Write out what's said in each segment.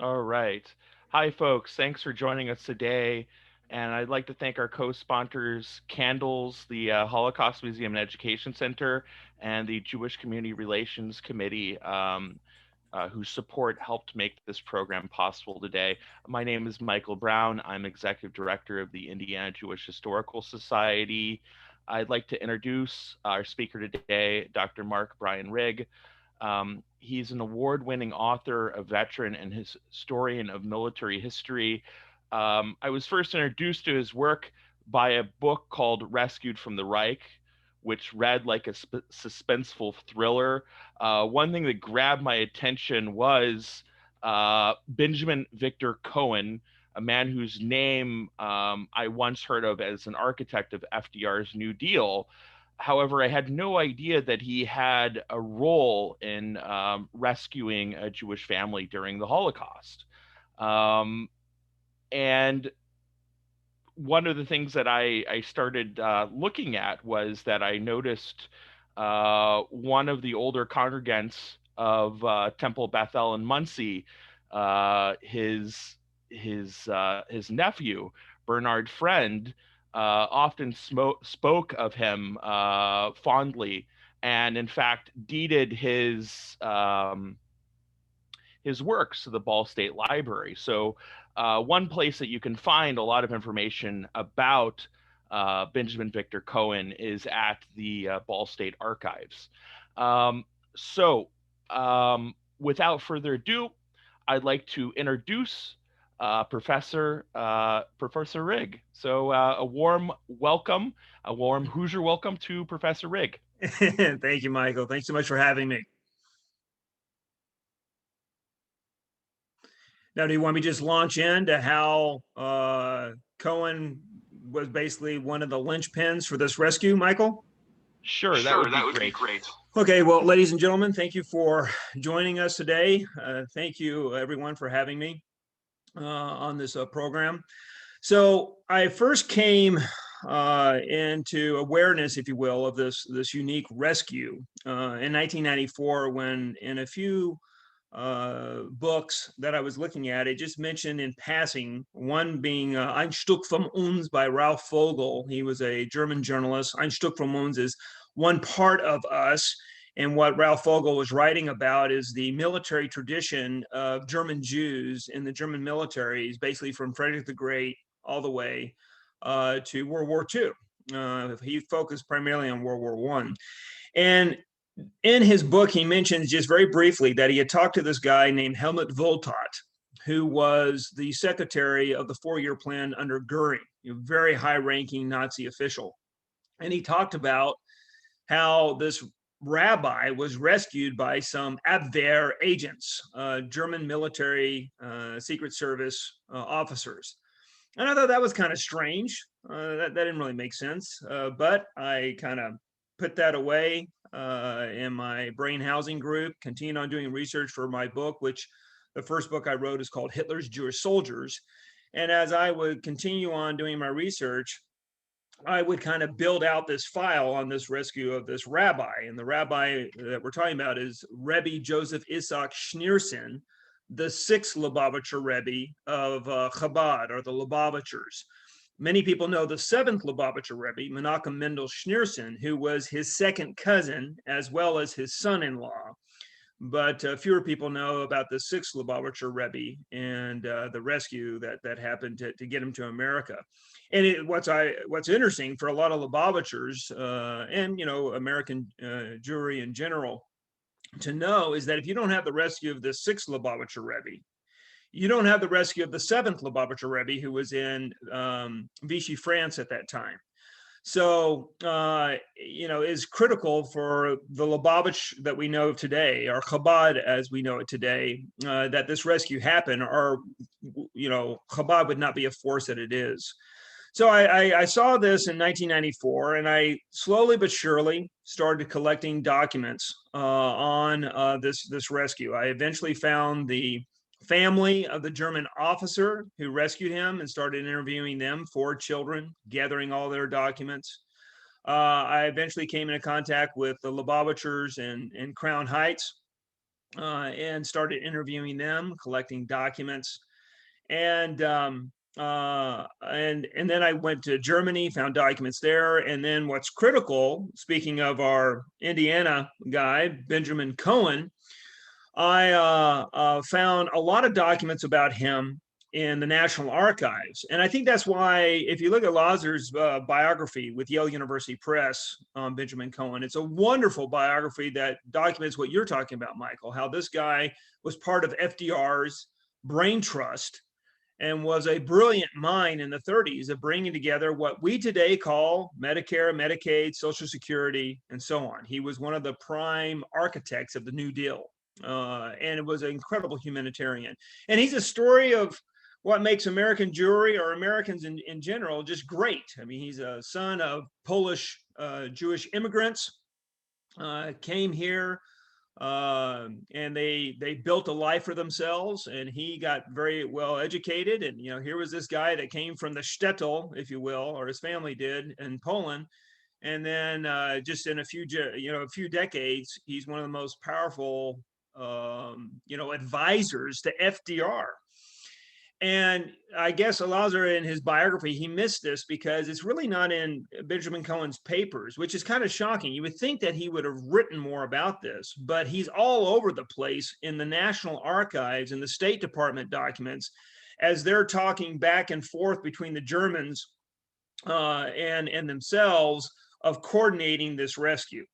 All right. Hi, folks. Thanks for joining us today. And I'd like to thank our co-sponsors, Candles, the Holocaust Museum and Education Center, and the Jewish Community Relations Committee, whose support helped make this program possible today. My name is Michael Brown. I'm Executive Director of the Indiana Jewish Historical Society. I'd like to introduce our speaker today, Dr. Mark Bryan Rigg. He's an award winning author, a veteran, and historian of military history. I was first introduced to his work by a book called Rescued from the Reich, which read like a suspenseful thriller. One thing that grabbed my attention was Benjamin Victor Cohen, a man whose name I once heard of as an architect of FDR's New Deal. However, I had no idea that he had a role in rescuing a Jewish family during the Holocaust. Um, and one of the things that I started looking at was that I noticed one of the older congregants of Temple Bethel in Muncie, his nephew Bernard Friend, often spoke of him fondly, and in fact deeded his works to the Ball State Library. So, one place that you can find a lot of information about Benjamin Victor Cohen is at the Ball State Archives. Um, so, without further ado, I'd like to introduce Professor Rigg. So, a warm welcome, a warm Hoosier welcome to Professor Rigg. Thank you, Michael. Thanks so much for having me. Now, do you want me to just launch into how Cohen was basically one of the linchpins for this rescue, Michael? Sure, that Sure, would be that would be great. great. Okay, well, ladies and gentlemen, thank you for joining us today. Thank you, everyone, for having me on this program. So I first came into awareness, if you will, of this unique rescue in 1994, when in a few books that I was looking at, it just mentioned in passing, one being Ein Stück von uns by Ralph Vogel. He was a German journalist. Ein Stück von uns is one part of us. And what Ralph Vogel was writing about is the military tradition of German Jews in the German militaries, basically from Frederick the Great all the way to World War II. He focused primarily on World War One. And in his book, he mentions just very briefly that he had talked to this guy named Helmut Wohltat, who was the secretary of the 4-year plan under Goering, a very high-ranking Nazi official. And he talked about how this rabbi was rescued by some Abwehr agents, German military Secret Service officers. And I thought that was kind of strange. That didn't really make sense. But I kind of put that away in my brain housing group, continued on doing research for my book, which the first book I wrote is called Hitler's Jewish Soldiers. And as I would continue on doing my research, I would kind of build out this file on this rescue of this rabbi. And the rabbi that we're talking about is Rebbe Joseph Isaac Schneerson, the sixth Lubavitcher Rebbe of Chabad, or the Lubavitchers. Many people know the seventh Lubavitcher Rebbe, Menachem Mendel Schneerson, who was his second cousin as well as his son-in-law. But fewer people know about the sixth Lubavitcher Rebbe and the rescue that happened to get him to America. And what's interesting for a lot of Lubavitchers and American Jewry in general to know is that if you don't have the rescue of the sixth Lubavitcher Rebbe, you don't have the rescue of the seventh Lubavitcher Rebbe, who was in Vichy, France at that time. So, is critical for the Lubavitch that we know today, or Chabad as we know it today, that this rescue happened, or, Chabad would not be a force that it is. So I saw this in 1994, and I slowly but surely started collecting documents on this rescue. I eventually found the family of the German officer who rescued him and started interviewing them, 4 children, gathering all their documents. I eventually came into contact with the Lubavitchers in Crown Heights, and started interviewing them, collecting documents. And and then I went to Germany, found documents there. And then what's critical, speaking of our Indiana guy, Benjamin Cohen, I found a lot of documents about him in the National Archives. And I think that's why, if you look at Lazar's biography with Yale University Press on Benjamin Cohen, it's a wonderful biography that documents what you're talking about, Michael, how this guy was part of FDR's brain trust and was a brilliant mind in the 30s of bringing together what we today call Medicare, Medicaid, Social Security, and so on. He was one of the prime architects of the New Deal. And it was an incredible humanitarian. And he's a story of what makes American Jewry, or Americans in general, just great. I mean, he's a son of Polish Jewish immigrants, came here, and they built a life for themselves, and he got very well educated. And here was this guy that came from the shtetl, if you will, or his family did, in Poland. And then just in a few decades, he's one of the most powerful advisors to FDR. And I guess Lazar, in his biography, he missed this because it's really not in Benjamin Cohen's papers, which is kind of shocking. You would think that he would have written more about this, but he's all over the place in the National Archives and the State Department documents as they're talking back and forth between the Germans and themselves of coordinating this rescue.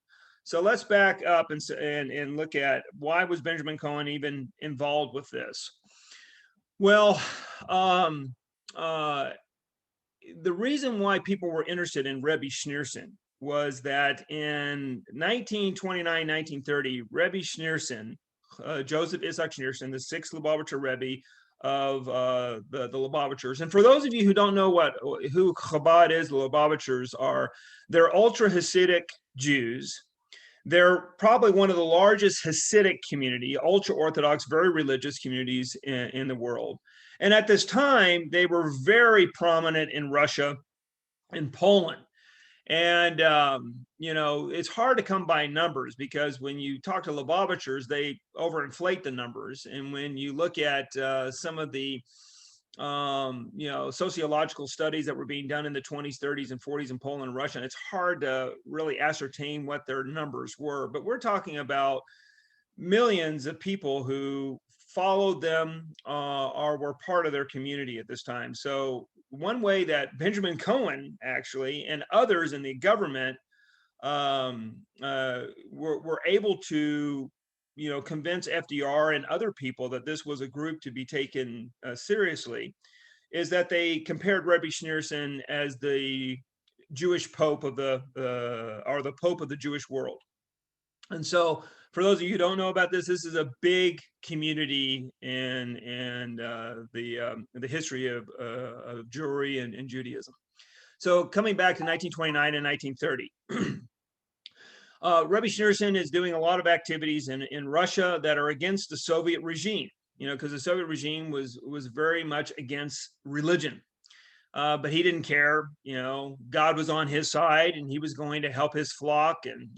So let's back up and look at, why was Benjamin Cohen even involved with this? Well, the reason why people were interested in Rebbe Schneerson was that in 1929, 1930, Rebbe Schneerson, Joseph Isaac Schneerson, the sixth Lubavitcher Rebbe of the Lubavitchers. And for those of you who don't know who Chabad is, the Lubavitchers they're ultra Hasidic Jews. They're probably one of the largest Hasidic community, ultra-Orthodox, very religious communities in the world. And at this time, they were very prominent in Russia and Poland. And, it's hard to come by numbers, because when you talk to Lubavitchers, they overinflate the numbers. And when you look at some of the sociological studies that were being done in the 20s, 30s, and 40s in Poland and Russia, and it's hard to really ascertain what their numbers were. But we're talking about millions of people who followed them or were part of their community at this time. So one way that Benjamin Cohen actually and others in the government were able to convince FDR and other people that this was a group to be taken seriously, is that they compared Rebbe Schneerson as the Jewish Pope of the Pope of the Jewish world. And so, for those of you who don't know about this, this is a big community in the history of Jewry and Judaism. So, coming back to 1929 and 1930. Rebbe Schneerson is doing a lot of activities in Russia that are against the Soviet regime, because the Soviet regime was very much against religion. But he didn't care. God was on his side, and he was going to help his flock and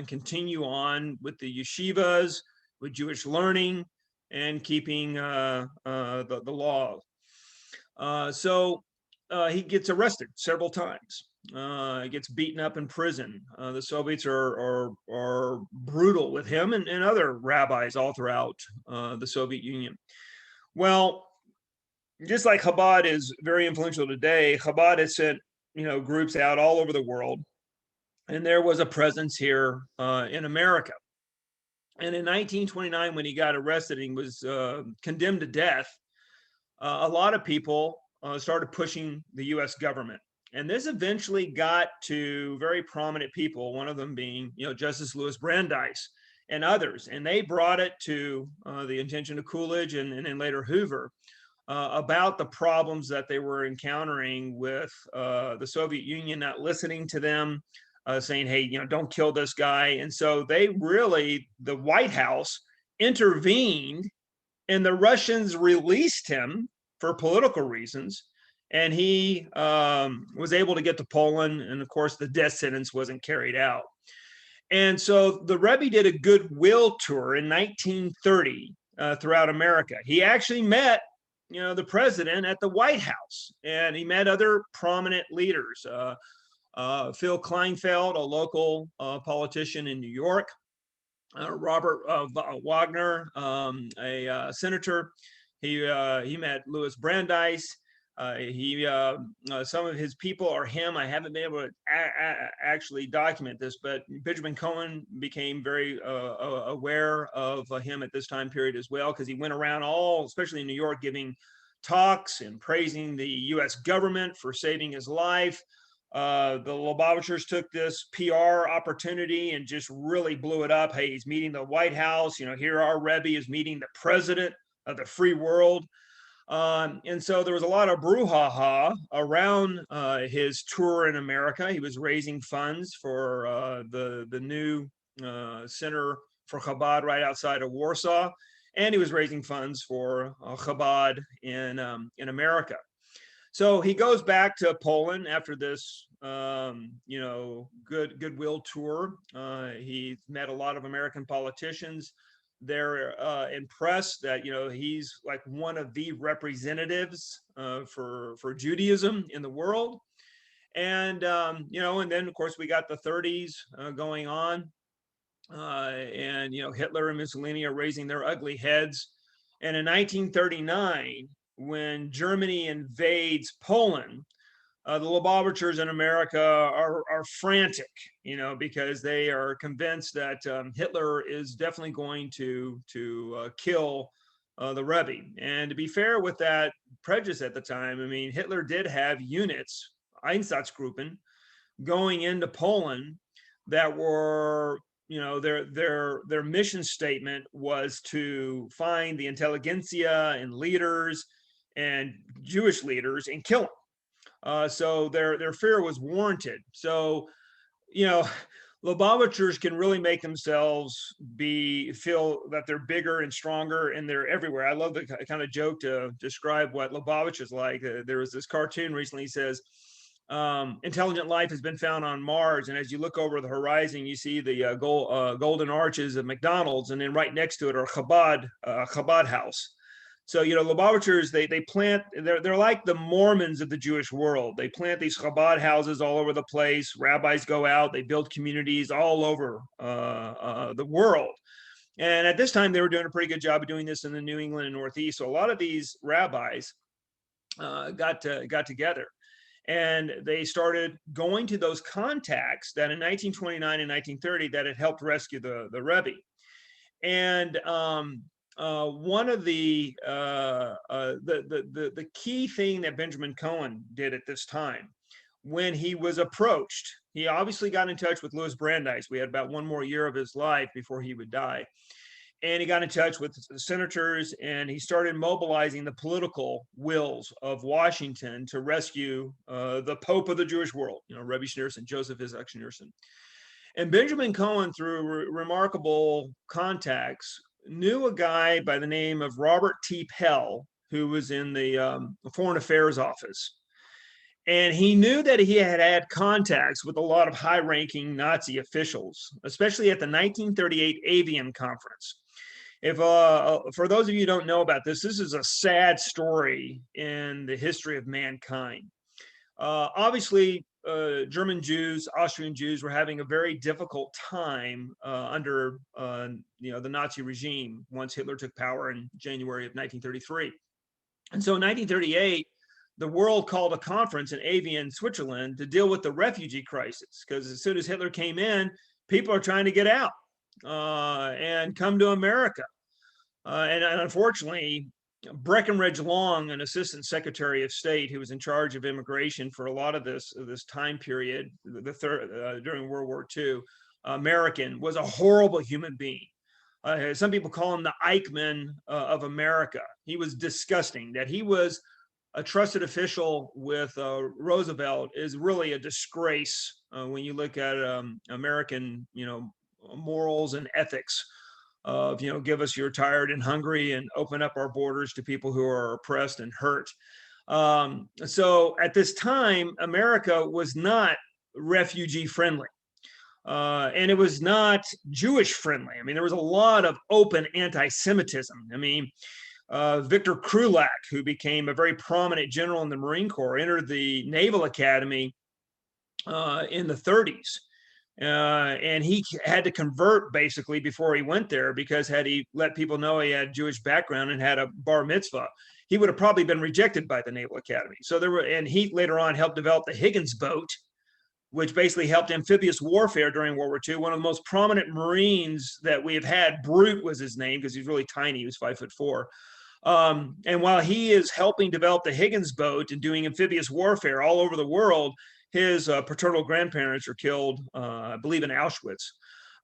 continue on with the yeshivas, with Jewish learning, and keeping the law. So he gets arrested several times. Gets beaten up in prison. The Soviets are brutal with him and other rabbis all throughout the Soviet Union. Well, just like Chabad is very influential today, Chabad has sent groups out all over the world, and there was a presence here in America. And in 1929, when he got arrested and was condemned to death, a lot of people started pushing the U.S. government. And this eventually got to very prominent people, one of them being, Justice Louis Brandeis and others. And they brought it to the attention of Coolidge and then later Hoover about the problems that they were encountering with the Soviet Union not listening to them, saying, hey, don't kill this guy. And so the White House intervened, and the Russians released him for political reasons. And he was able to get to Poland. And of course, the death sentence wasn't carried out. And so the Rebbe did a goodwill tour in 1930 throughout America. He actually met, the president at the White House, and he met other prominent leaders. Phil Kleinfeld, a local politician in New York, Robert Wagner, a senator. He met Louis Brandeis. Some of his people are him. I haven't been able to actually document this, but Benjamin Cohen became very aware of him at this time period as well, because he went around especially in New York, giving talks and praising the U.S. government for saving his life. The Lubavitchers took this PR opportunity and just really blew it up. Hey, he's meeting the White House. Here our Rebbe is meeting the president of the free world. And so there was a lot of brouhaha around his tour in America. He was raising funds for the new center for Chabad right outside of Warsaw, and he was raising funds for Chabad in America. So he goes back to Poland after this, goodwill tour. He met a lot of American politicians. They're impressed that he's like one of the representatives for Judaism in the world, and and then of course we got the 30s going on, and Hitler and Mussolini are raising their ugly heads, and in 1939, when Germany invades Poland, the Lubavitchers in America are frantic, because they are convinced that Hitler is definitely going to kill the Rebbe. And to be fair with that prejudice at the time, I mean, Hitler did have units, Einsatzgruppen, going into Poland that were, their mission statement was to find the intelligentsia and leaders and Jewish leaders and kill them. So their fear was warranted. So, Lubavitchers can really make themselves feel that they're bigger and stronger, and they're everywhere. I love the kind of joke to describe what Lubavitch is like. There was this cartoon recently, says, intelligent life has been found on Mars, and as you look over the horizon, you see the golden arches of McDonald's, and then right next to it are Chabad house. So, Lubavitchers, they plant, they're like the Mormons of the Jewish world. They plant these Chabad houses all over the place. Rabbis go out, they build communities all over the world. And at this time, they were doing a pretty good job of doing this in the New England and Northeast. So a lot of these rabbis got together, and they started going to those contacts that in 1929 and 1930 that had helped rescue the Rebbe. And one of the key thing that Benjamin Cohen did at this time, when he was approached, he obviously got in touch with Louis Brandeis. We had about one more year of his life before he would die. And he got in touch with the senators, and he started mobilizing the political wills of Washington to rescue the Pope of the Jewish world, Rebbe Schneerson, Joseph Isaac Schneerson. And Benjamin Cohen, through remarkable contacts, knew a guy by the name of Robert T. Pell, who was in the Foreign Affairs Office. And he knew that he had had contacts with a lot of high-ranking Nazi officials, especially at the 1938 Avian Conference. If for those of you who don't know about this is a sad story in the history of mankind. Obviously, German Jews, Austrian Jews were having a very difficult time under the Nazi regime once Hitler took power in January of 1933. And so in 1938, the world called a conference in Avian, Switzerland, to deal with the refugee crisis, because as soon as Hitler came in, people are trying to get out and come to America. And unfortunately, Breckinridge Long, an assistant secretary of state who was in charge of immigration for a lot of this time period, during World War II, American, was a horrible human being. Some people call him the Eichmann of America. He was disgusting. That he was a trusted official with Roosevelt is really a disgrace when you look at American, morals and ethics. Of give us you're tired and hungry and open up our borders to people who are oppressed and hurt. So at this time, America was not refugee friendly. And it was not Jewish friendly. I mean, there was a lot of open anti-Semitism. I mean, Victor Krulak, who became a very prominent general in the Marine Corps, entered the Naval Academy in the 30s. And he had to convert basically before he went there, because had he let people know he had Jewish background and had a bar mitzvah, he would have probably been rejected by the Naval Academy. So there were, and he later on helped develop the Higgins boat, which basically helped amphibious warfare during World War II. One of the most prominent Marines that we have had, Brute was his name, because he's really tiny. He was 5'4". And while he is helping develop the Higgins boat and doing amphibious warfare all over the world, his paternal grandparents were killed, I believe, in Auschwitz.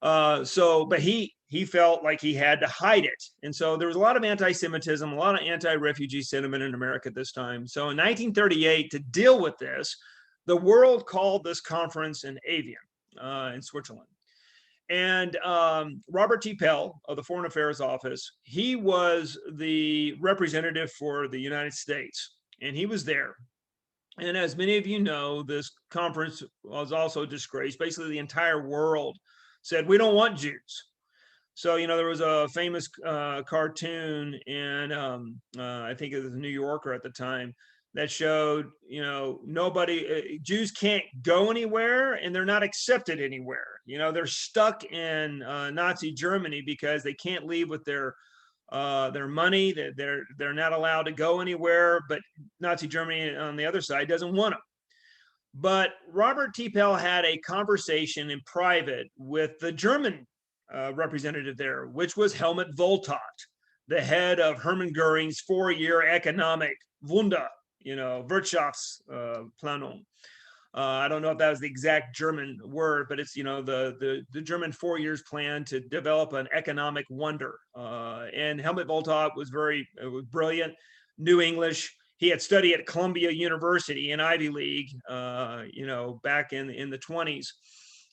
But he felt like he had to hide it. And so there was a lot of anti-Semitism, a lot of anti-refugee sentiment in America at this time. So in 1938, to deal with this, the world called this conference in Evian in Switzerland. And Robert T. Pell of the Foreign Affairs Office, he was the representative for the United States, and he was there. And as many of you know, this conference was also disgraced. Basically, the entire world said, we don't want Jews. So, there was a famous cartoon in, I think it was the New Yorker at the time, that showed, Jews can't go anywhere and they're not accepted anywhere. They're stuck in Nazi Germany because they can't leave with their money. They're not allowed to go anywhere, but Nazi Germany on the other side doesn't want them. But Robert T. Pell had a conversation in private with the German representative there, which was Helmut Voltat, the head of Hermann Goering's 4-year economic Wunder, Wirtschaftsplanung. I don't know if that was the exact German word, but it's, the German 4 years plan to develop an economic wonder. And Helmut Voltat was brilliant, knew English. He had studied at Columbia University in Ivy League, back in the 20s,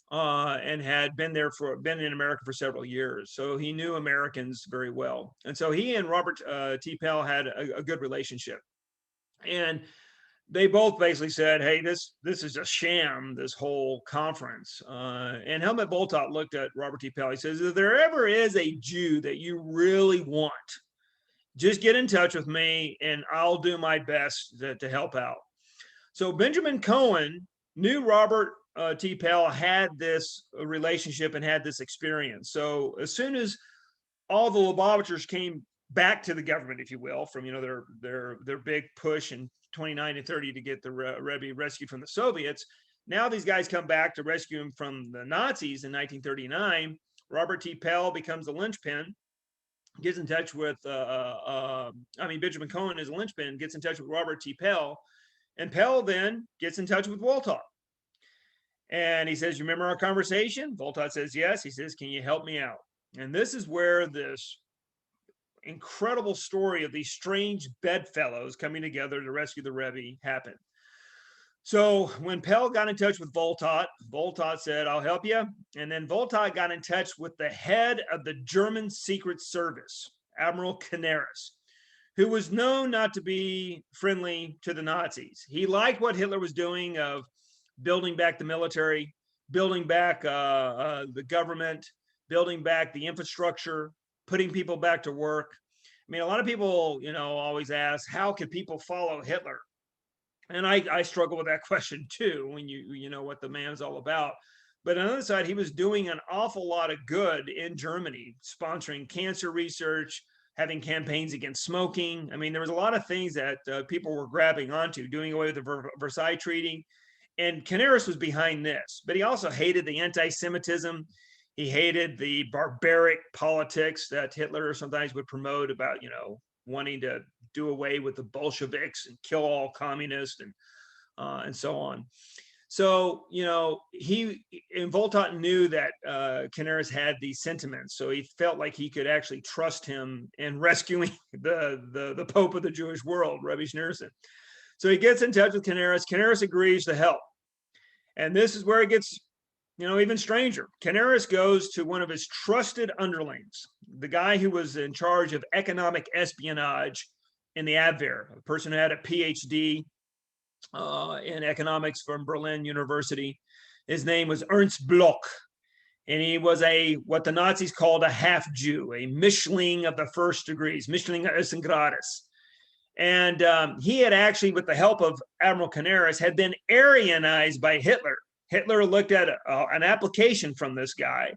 and had been in America for several years. So he knew Americans very well. And so he and Robert T. Pell had a good relationship. And they both basically said, hey, this is a sham, this whole conference. And Helmut Voltat looked at Robert T. Pell. He says, if there ever is a Jew that you really want, just get in touch with me and I'll do my best to help out. So Benjamin Cohen knew Robert T. Pell had this relationship and had this experience. So as soon as all the Lubavitchers came back to the government, if you will, from their big push in 29 and 30 to get the Rebbe rescued from the Soviets, now these guys come back to rescue him from the Nazis in 1939. Robert T. Pell becomes the linchpin, gets in touch with, Benjamin Cohen is a linchpin, gets in touch with Robert T. Pell, and Pell then gets in touch with Voltat. And he says, you remember our conversation? Voltat says, yes. He says, can you help me out? And this is where this incredible story of these strange bedfellows coming together to rescue the Rebbe happened. So when Pell got in touch with Voltat, Voltat said, I'll help you. And then Voltat got in touch with the head of the German Secret Service, Admiral Canaris, who was known not to be friendly to the Nazis. He liked what Hitler was doing of building back the military, building back the government, building back the infrastructure, putting people back to work. I mean, a lot of people, always ask, how could people follow Hitler? And I struggle with that question too, when you know what the man's all about. But on the other side, he was doing an awful lot of good in Germany, sponsoring cancer research, having campaigns against smoking. I mean, there was a lot of things that people were grabbing onto, doing away with the Versailles Treaty. And Canaris was behind this, but he also hated the anti-Semitism. He hated the barbaric politics that Hitler sometimes would promote about, wanting to do away with the Bolsheviks and kill all communists and so on. So, he and Voltat knew that Canaris had these sentiments, so he felt like he could actually trust him in rescuing the Pope of the Jewish world, Rabbi Schneerson. So he gets in touch with Canaris. Canaris agrees to help, and this is where it gets, even stranger. Canaris goes to one of his trusted underlings, the guy who was in charge of economic espionage in the Abwehr, a person who had a PhD in economics from Berlin University. His name was Ernst Bloch. And he was what the Nazis called a half Jew, a Mischling of the first degrees, Mischling ersten Grades. And he had actually, with the help of Admiral Canaris, had been Aryanized by Hitler. Hitler looked at an application from this guy,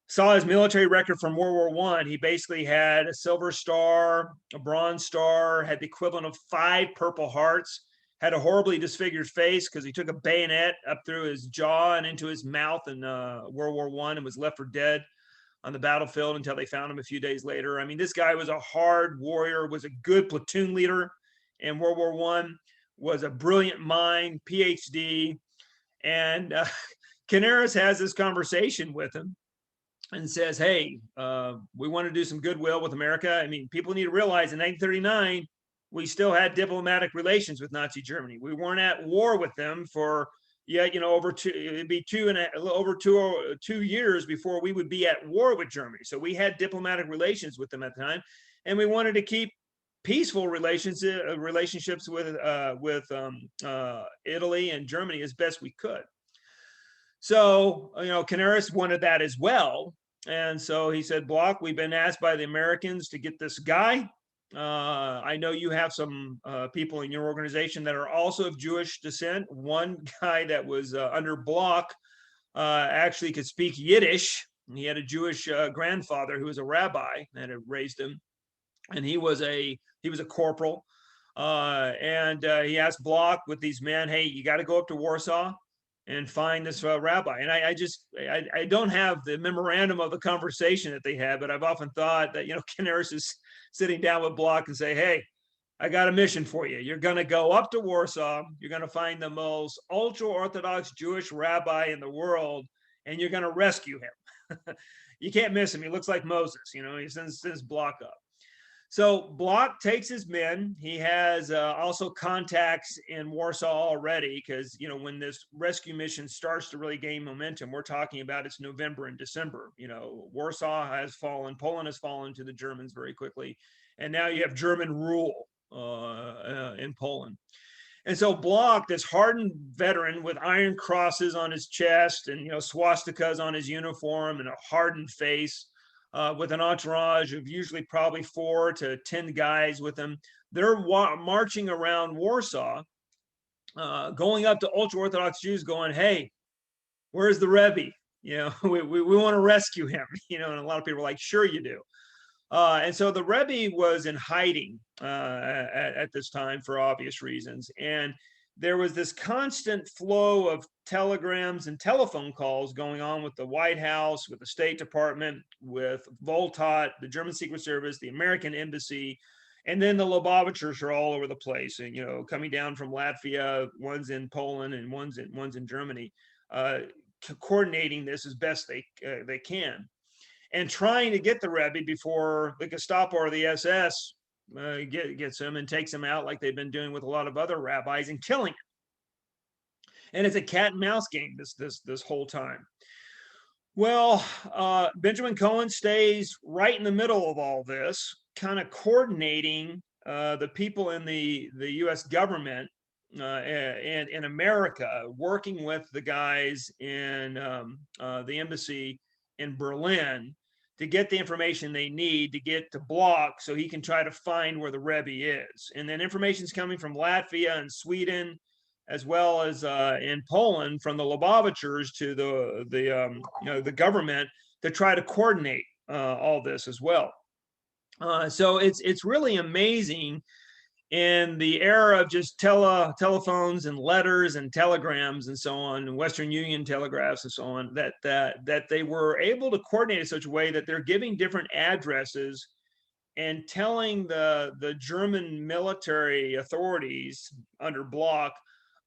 saw his military record from World War I. He basically had a Silver Star, a Bronze Star, had the equivalent of 5 Purple Hearts, had a horribly disfigured face because he took a bayonet up through his jaw and into his mouth in World War I and was left for dead on the battlefield until they found him a few days later. I mean, this guy was a hard warrior, was a good platoon leader in World War I, was a brilliant mind, PhD. And Canaris has this conversation with him and says, hey, we want to do some goodwill with America. I mean, people need to realize in 1939, we still had diplomatic relations with Nazi Germany. We weren't at war with them for over 2 years before we would be at war with Germany. So we had diplomatic relations with them at the time, and we wanted to keep peaceful relationships with Italy and Germany as best we could. So, Canaris wanted that as well. And so he said, Bloch, we've been asked by the Americans to get this guy. I know you have some people in your organization that are also of Jewish descent. One guy that was under Bloch actually could speak Yiddish. He had a Jewish grandfather who was a rabbi that had raised him, and he was a corporal. And he asked Bloch with these men, hey, you got to go up to Warsaw and find this rabbi. And I don't have the memorandum of the conversation that they had, but I've often thought that, Canaris is sitting down with Bloch and say, hey, I got a mission for you. You're going to go up to Warsaw. You're going to find the most ultra-Orthodox Jewish rabbi in the world, and you're going to rescue him. You can't miss him. He looks like Moses. He sends Bloch up. So Bloch takes his men. He has also contacts in Warsaw already because, when this rescue mission starts to really gain momentum, we're talking about it's November and December. Warsaw has fallen. Poland has fallen to the Germans very quickly. And now you have German rule in Poland. And so Bloch, this hardened veteran with iron crosses on his chest and, swastikas on his uniform and a hardened face, with an entourage of usually probably 4 to 10 guys with him. They're marching around Warsaw, going up to ultra-Orthodox Jews going, hey, where's the Rebbe? We want to rescue him. And a lot of people are like, sure you do. And so the Rebbe was in hiding at this time for obvious reasons. And there was this constant flow of telegrams and telephone calls going on with the White House, with the State Department, with Voltat, the German Secret Service, the American Embassy, and then the Lubavitchers are all over the place. And coming down from Latvia, one's in Poland and one's in Germany, coordinating this as best they can, and trying to get the Rebbe before the Gestapo or the SS gets him and takes him out like they've been doing with a lot of other rabbis and killing him. And it's a cat and mouse game this whole time. Well, Benjamin Cohen stays right in the middle of all this, kind of coordinating the people in the U.S. government and in America, working with the guys in the embassy in Berlin to get the information they need to get to Bloch so he can try to find where the Rebbe is. And then information's coming from Latvia and Sweden, as well as in Poland from the Lubavitchers to the government to try to coordinate all this as well. So it's really amazing in the era of just telephones and letters and telegrams and so on, and Western Union telegraphs and so on, that they were able to coordinate in such a way that they're giving different addresses and telling the German military authorities under Bloch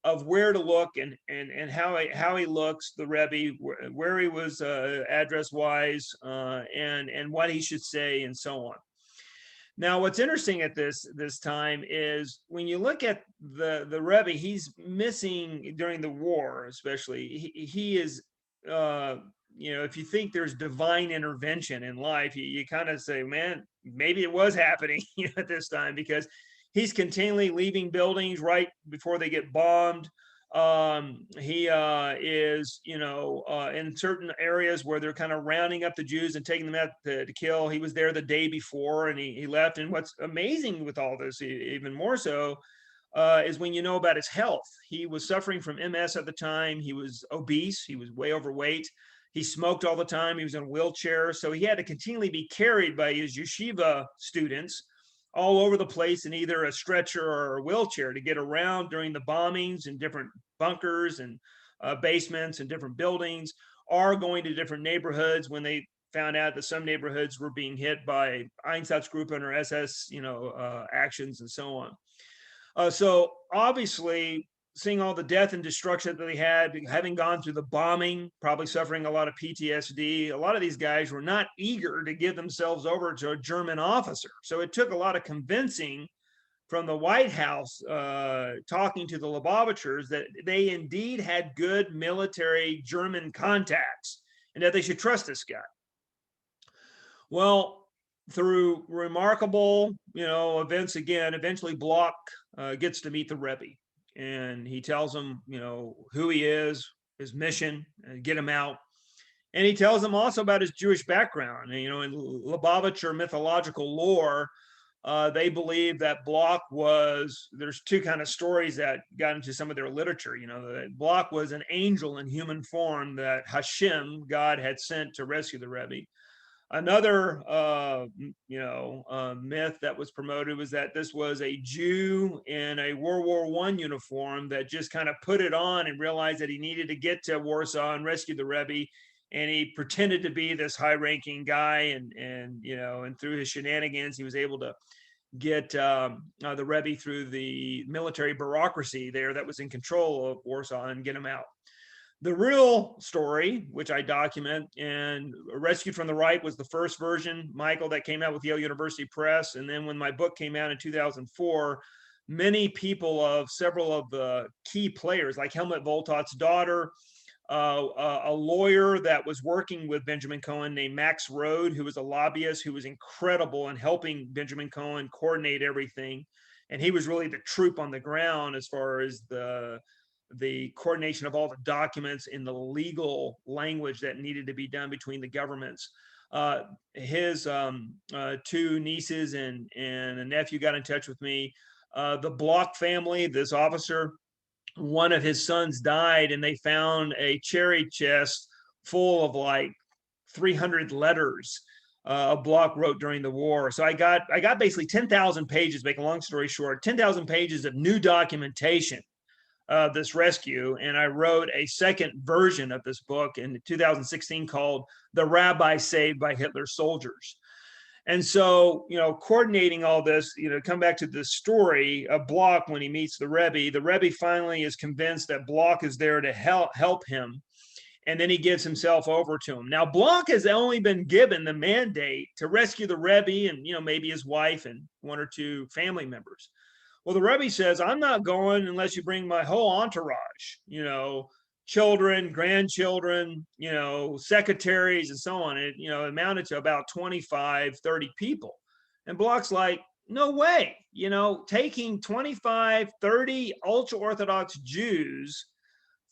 of where to look and how he looks, the Rebbe, where he was address wise, and what he should say and so on. Now, what's interesting at this time is when you look at the Rebbe, he's missing during the war, especially. He is, if you think there's divine intervention in life, you kind of say, man, maybe it was happening at this time, because he's continually leaving buildings right before they get bombed. He is, in certain areas where they're kind of rounding up the Jews and taking them out to kill. He was there the day before, and he left. And what's amazing with all this, even more so, is when you know about his health. He was suffering from MS at the time. He was obese. He was way overweight. He smoked all the time. He was in a wheelchair. So he had to continually be carried by his yeshiva students all over the place in either a stretcher or a wheelchair to get around during the bombings in different bunkers and basements and different buildings, or going to different neighborhoods when they found out that some neighborhoods were being hit by Einsatzgruppen or SS, actions and so on. So obviously, seeing all the death and destruction that they had, having gone through the bombing, probably suffering a lot of PTSD, a lot of these guys were not eager to give themselves over to a German officer. So it took a lot of convincing from the White House, talking to the Lubavitchers, that they indeed had good military German contacts and that they should trust this guy. Well, through remarkable, events again, eventually Bloch gets to meet the Rebbe, and he tells him, who he is, his mission, get him out. And he tells him also about his Jewish background. And, in Lubavitcher mythological lore, they believe that Bloch there's two kind of stories that got into some of their literature, that Bloch was an angel in human form that Hashem, God, had sent to rescue the Rebbe. Another, myth that was promoted was that this was a Jew in a World War I uniform that just kind of put it on and realized that he needed to get to Warsaw and rescue the Rebbe. And he pretended to be this high-ranking guy, and through his shenanigans, he was able to get the Rebbe through the military bureaucracy there that was in control of Warsaw and get him out. The real story, which I document, and Rescued from the Right was the first version, Michael, that came out with Yale University Press. And then when my book came out in 2004, many people of several of the key players, like Helmut Voltot's daughter, a lawyer that was working with Benjamin Cohen named Max Rode, who was a lobbyist who was incredible in helping Benjamin Cohen coordinate everything. And he was really the troop on the ground as far as the coordination of all the documents in the legal language that needed to be done between the governments. His two nieces and a nephew got in touch with me. The Bloch family, this officer, one of his sons died, and they found a cherry chest full of like 300 letters Bloch wrote during the war. So I got basically 10,000 pages, make a long story short, 10,000 pages of new documentation of this rescue. And I wrote a second version of this book in 2016 called The Rabbi Saved by Hitler's Soldiers. And so, coordinating all this, come back to the story of Bloch when he meets the Rebbe finally is convinced that Bloch is there to help him. And then he gives himself over to him. Now, Bloch has only been given the mandate to rescue the Rebbe and, maybe his wife and one or two family members. Well, the Rebbe says, I'm not going unless you bring my whole entourage, children, grandchildren, secretaries and so on. It, amounted to about 25, 30 people. And Bloch's like, no way, taking 25, 30 ultra-Orthodox Jews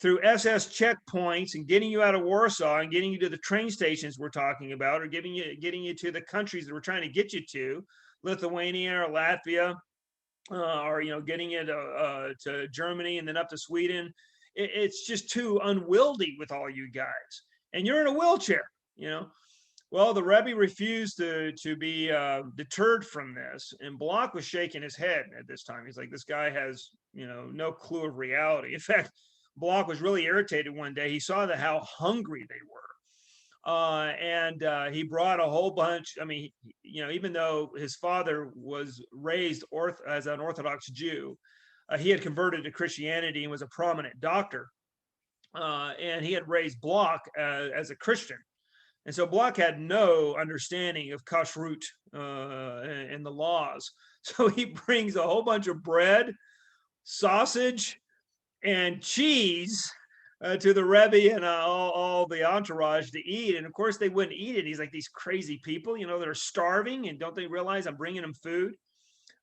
through SS checkpoints and getting you out of Warsaw and getting you to the train stations we're talking about, or getting you to the countries that we're trying to get you to, Lithuania or Latvia, or getting it to Germany and then up to Sweden. It's just too unwieldy with all you guys, and you're in a wheelchair. Well, the Rebbe refused to be deterred from this, and Bloch was shaking his head at this time. He's like, this guy has no clue of reality. In fact, Bloch was really irritated one day. He saw how hungry they were. And he brought a whole bunch. I mean, even though his father was raised as an Orthodox Jew, he had converted to Christianity and was a prominent doctor. And he had raised Bloch as a Christian. And so Bloch had no understanding of kashrut and the laws. So he brings a whole bunch of bread, sausage, and cheese to the Rebbe and all the entourage to eat. And of course they wouldn't eat it. He's like, these crazy people, they're starving, and don't they realize I'm bringing them food?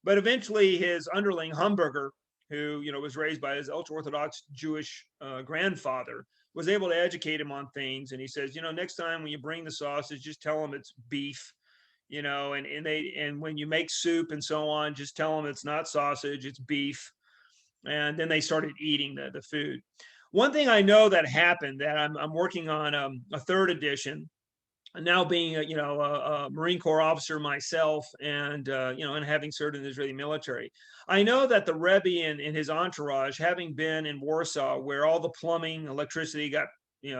But eventually his underling Humberger, who, was raised by his ultra-Orthodox Jewish grandfather, was able to educate him on things. And he says, next time when you bring the sausage, just tell them it's beef, and when you make soup and so on, just tell them it's not sausage, it's beef. And then they started eating the food. One thing I know that happened, that I'm working on a third edition, and now being a Marine Corps officer myself, and and having served in the Israeli military, I know that the Rebbe and his entourage, having been in Warsaw, where all the plumbing, electricity got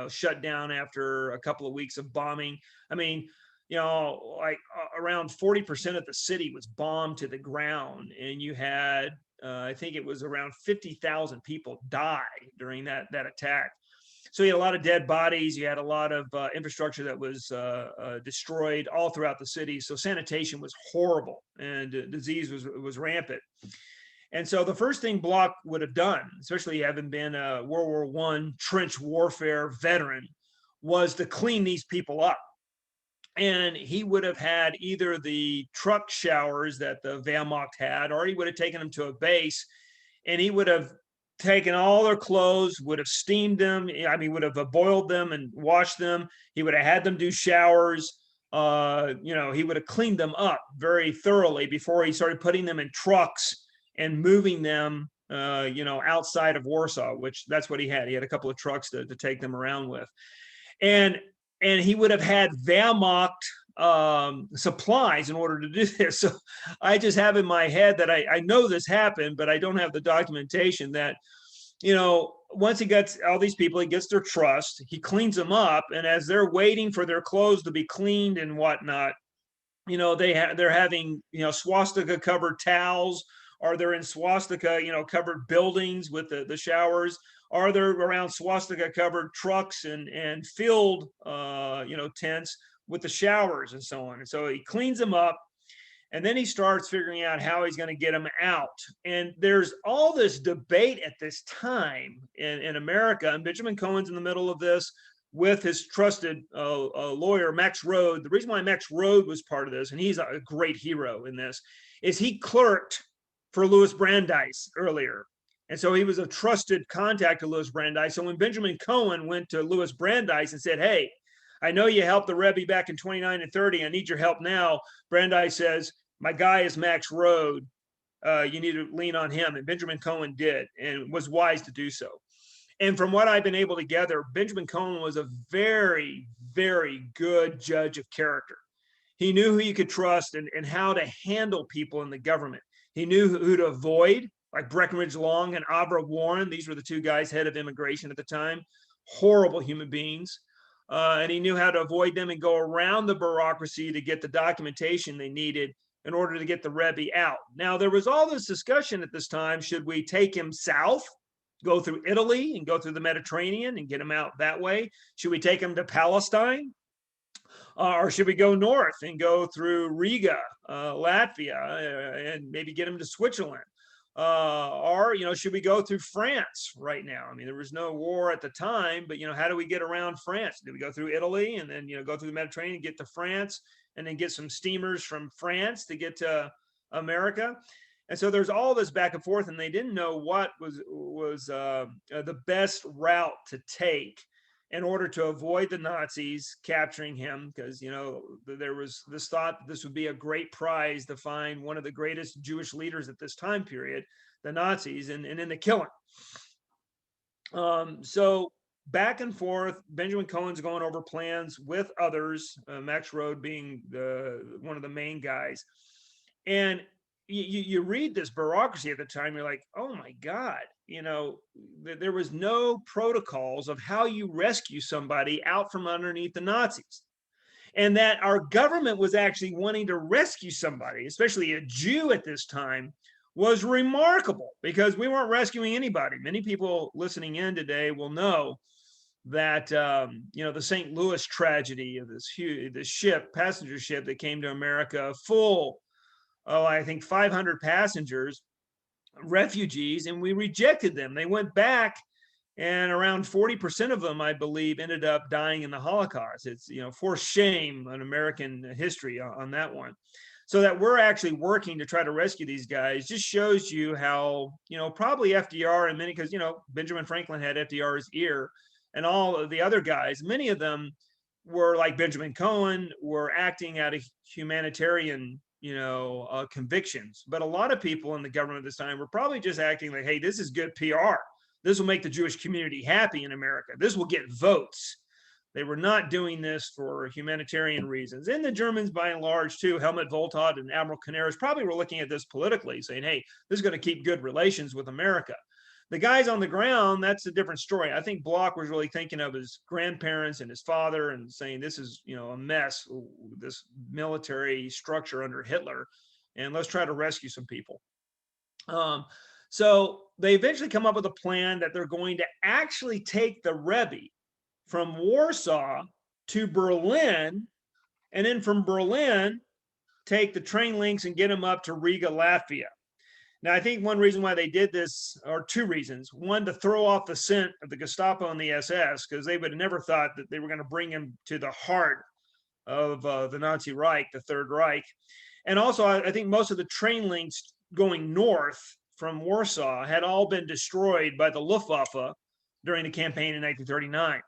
shut down after a couple of weeks of bombing. I mean, like around 40% of the city was bombed to the ground, and you had I think it was around 50,000 people die during that attack. So you had a lot of dead bodies. You had a lot of infrastructure that was destroyed all throughout the city. So sanitation was horrible, and disease was rampant. And so the first thing Bloch would have done, especially having been a World War I trench warfare veteran, was to clean these people up. And he would have had either the truck showers that the Wehrmacht had, or he would have taken them to a base, and he would have taken all their clothes, would have steamed them. I mean, would have boiled them and washed them. He would have had them do showers. He would have cleaned them up very thoroughly before he started putting them in trucks and moving them, outside of Warsaw, which that's what he had. He had a couple of trucks to take them around with. And he would have had Wehrmacht supplies in order to do this. So I just have in my head that I know this happened, but I don't have the documentation that, once he gets all these people, he gets their trust, he cleans them up. And as they're waiting for their clothes to be cleaned and whatnot, they're having, swastika covered towels, or they're in swastika, covered buildings with the showers. Are there around swastika covered trucks and filled tents with the showers and so on? And so he cleans them up, and then he starts figuring out how he's going to get them out. And there's all this debate at this time in America, and Benjamin Cohen's in the middle of this with his trusted lawyer, Max Rode. The reason why Max Rode was part of this, and he's a great hero in this, is he clerked for Louis Brandeis earlier. And so he was a trusted contact to Louis Brandeis. So when Benjamin Cohen went to Louis Brandeis and said, hey, I know you helped the Rebbe back in 29 and 30. I need your help now. Brandeis says, my guy is Max Rode. You need to lean on him. And Benjamin Cohen did, and was wise to do so. And from what I've been able to gather, Benjamin Cohen was a very, very good judge of character. He knew who you could trust and how to handle people in the government. He knew who to avoid, like Breckinridge Long and Avra Warren. These were the two guys head of immigration at the time. Horrible human beings. And he knew how to avoid them and go around the bureaucracy to get the documentation they needed in order to get the Rebbe out. Now, there was all this discussion at this time. Should we take him south, go through Italy and go through the Mediterranean and get him out that way? Should we take him to Palestine? Or should we go north and go through Riga, Latvia, and maybe get him to Switzerland? Or, should we go through France right now? I mean, there was no war at the time, but, how do we get around France? Do we go through Italy and then, go through the Mediterranean and get to France, and then get some steamers from France to get to America? And so there's all this back and forth, and they didn't know what was the best route to take in order to avoid the Nazis capturing him, because, there was this thought that this would be a great prize to find one of the greatest Jewish leaders at this time period, the Nazis, and then to kill him. So back and forth, Benjamin Cohen's going over plans with others, Max Rode being one of the main guys. And you read this bureaucracy at the time, you're like, oh my God, there was no protocols of how you rescue somebody out from underneath the Nazis. And that our government was actually wanting to rescue somebody, especially a Jew at this time, was remarkable, because we weren't rescuing anybody. Many people listening in today will know that, the St. Louis tragedy of this passenger ship that came to America full, I think 500 passengers, refugees, and we rejected them. They went back, and around 40% of them, I believe, ended up dying in the Holocaust. It's, for shame on American history on that one. So that we're actually working to try to rescue these guys just shows you how, probably FDR and many, because, Benjamin Franklin had FDR's ear, and all of the other guys, many of them were like Benjamin Cohen, were acting out of humanitarian, convictions. But a lot of people in the government at this time were probably just acting like, hey, this is good PR. This will make the Jewish community happy in America. This will get votes. They were not doing this for humanitarian reasons. And the Germans, by and large, too, Helmut Voltod and Admiral Canaris probably were looking at this politically, saying, hey, this is going to keep good relations with America. The guys on the ground, that's a different story. I think Bloch was really thinking of his grandparents and his father and saying, this is, a mess, this military structure under Hitler, and let's try to rescue some people. So they eventually come up with a plan that they're going to actually take the Rebbe from Warsaw to Berlin, and then from Berlin, take the train links and get them up to Riga, Latvia. Now, I think one reason why they did this, or two reasons. One, to throw off the scent of the Gestapo and the SS, because they would have never thought that they were going to bring him to the heart of the Nazi Reich, the Third Reich. And also, I think most of the train links going north from Warsaw had all been destroyed by the Luftwaffe during the campaign in 1939.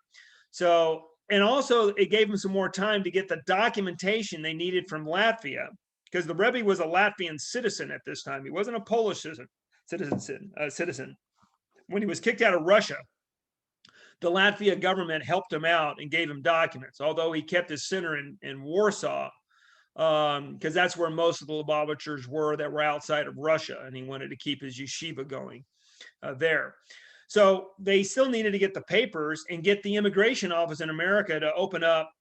So, and also it gave them some more time to get the documentation they needed from Latvia, because the Rebbe was a Latvian citizen at this time. He wasn't a Polish citizen. When he was kicked out of Russia, the Latvia government helped him out and gave him documents, although he kept his center in Warsaw, because that's where most of the Lubavitchers were that were outside of Russia, and he wanted to keep his yeshiva going there. So they still needed to get the papers and get the immigration office in America to open up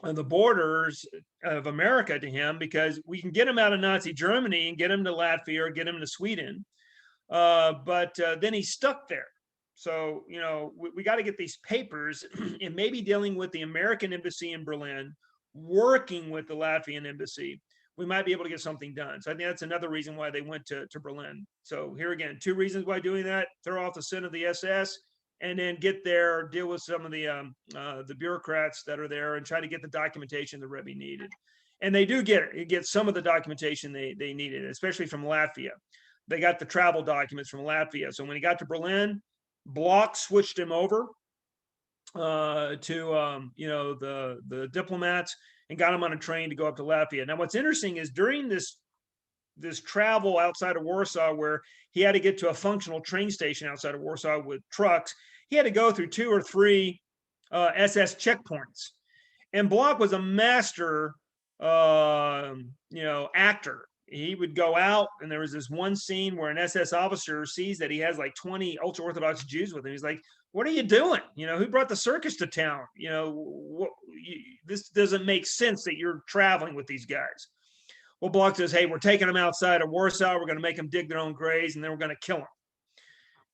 the borders of America to him, because we can get him out of Nazi Germany and get him to Latvia or get him to Sweden. But then he's stuck there. So, we got to get these papers, and maybe dealing with the American embassy in Berlin, working with the Latvian embassy, we might be able to get something done. So I think that's another reason why they went to Berlin. So here again, two reasons why doing that: throw off the scent of the SS, and then get there, deal with some of the bureaucrats that are there, and try to get the documentation the Rebbe needed. And they do get it. You get some of the documentation they needed, especially from Latvia. They got the travel documents from Latvia. So when he got to Berlin, Bloch switched him over to the diplomats, and got him on a train to go up to Latvia. Now, what's interesting is during this travel outside of Warsaw, where he had to get to a functional train station outside of Warsaw with trucks, he had to go through 2 or 3 SS checkpoints. And Bloch was a master, actor. He would go out, and there was this one scene where an SS officer sees that he has like 20 ultra-Orthodox Jews with him. He's like, what are you doing? Who brought the circus to town? This doesn't make sense that you're traveling with these guys. Well, Bloch says, hey, we're taking them outside of Warsaw. We're going to make them dig their own graves, and then we're going to kill them.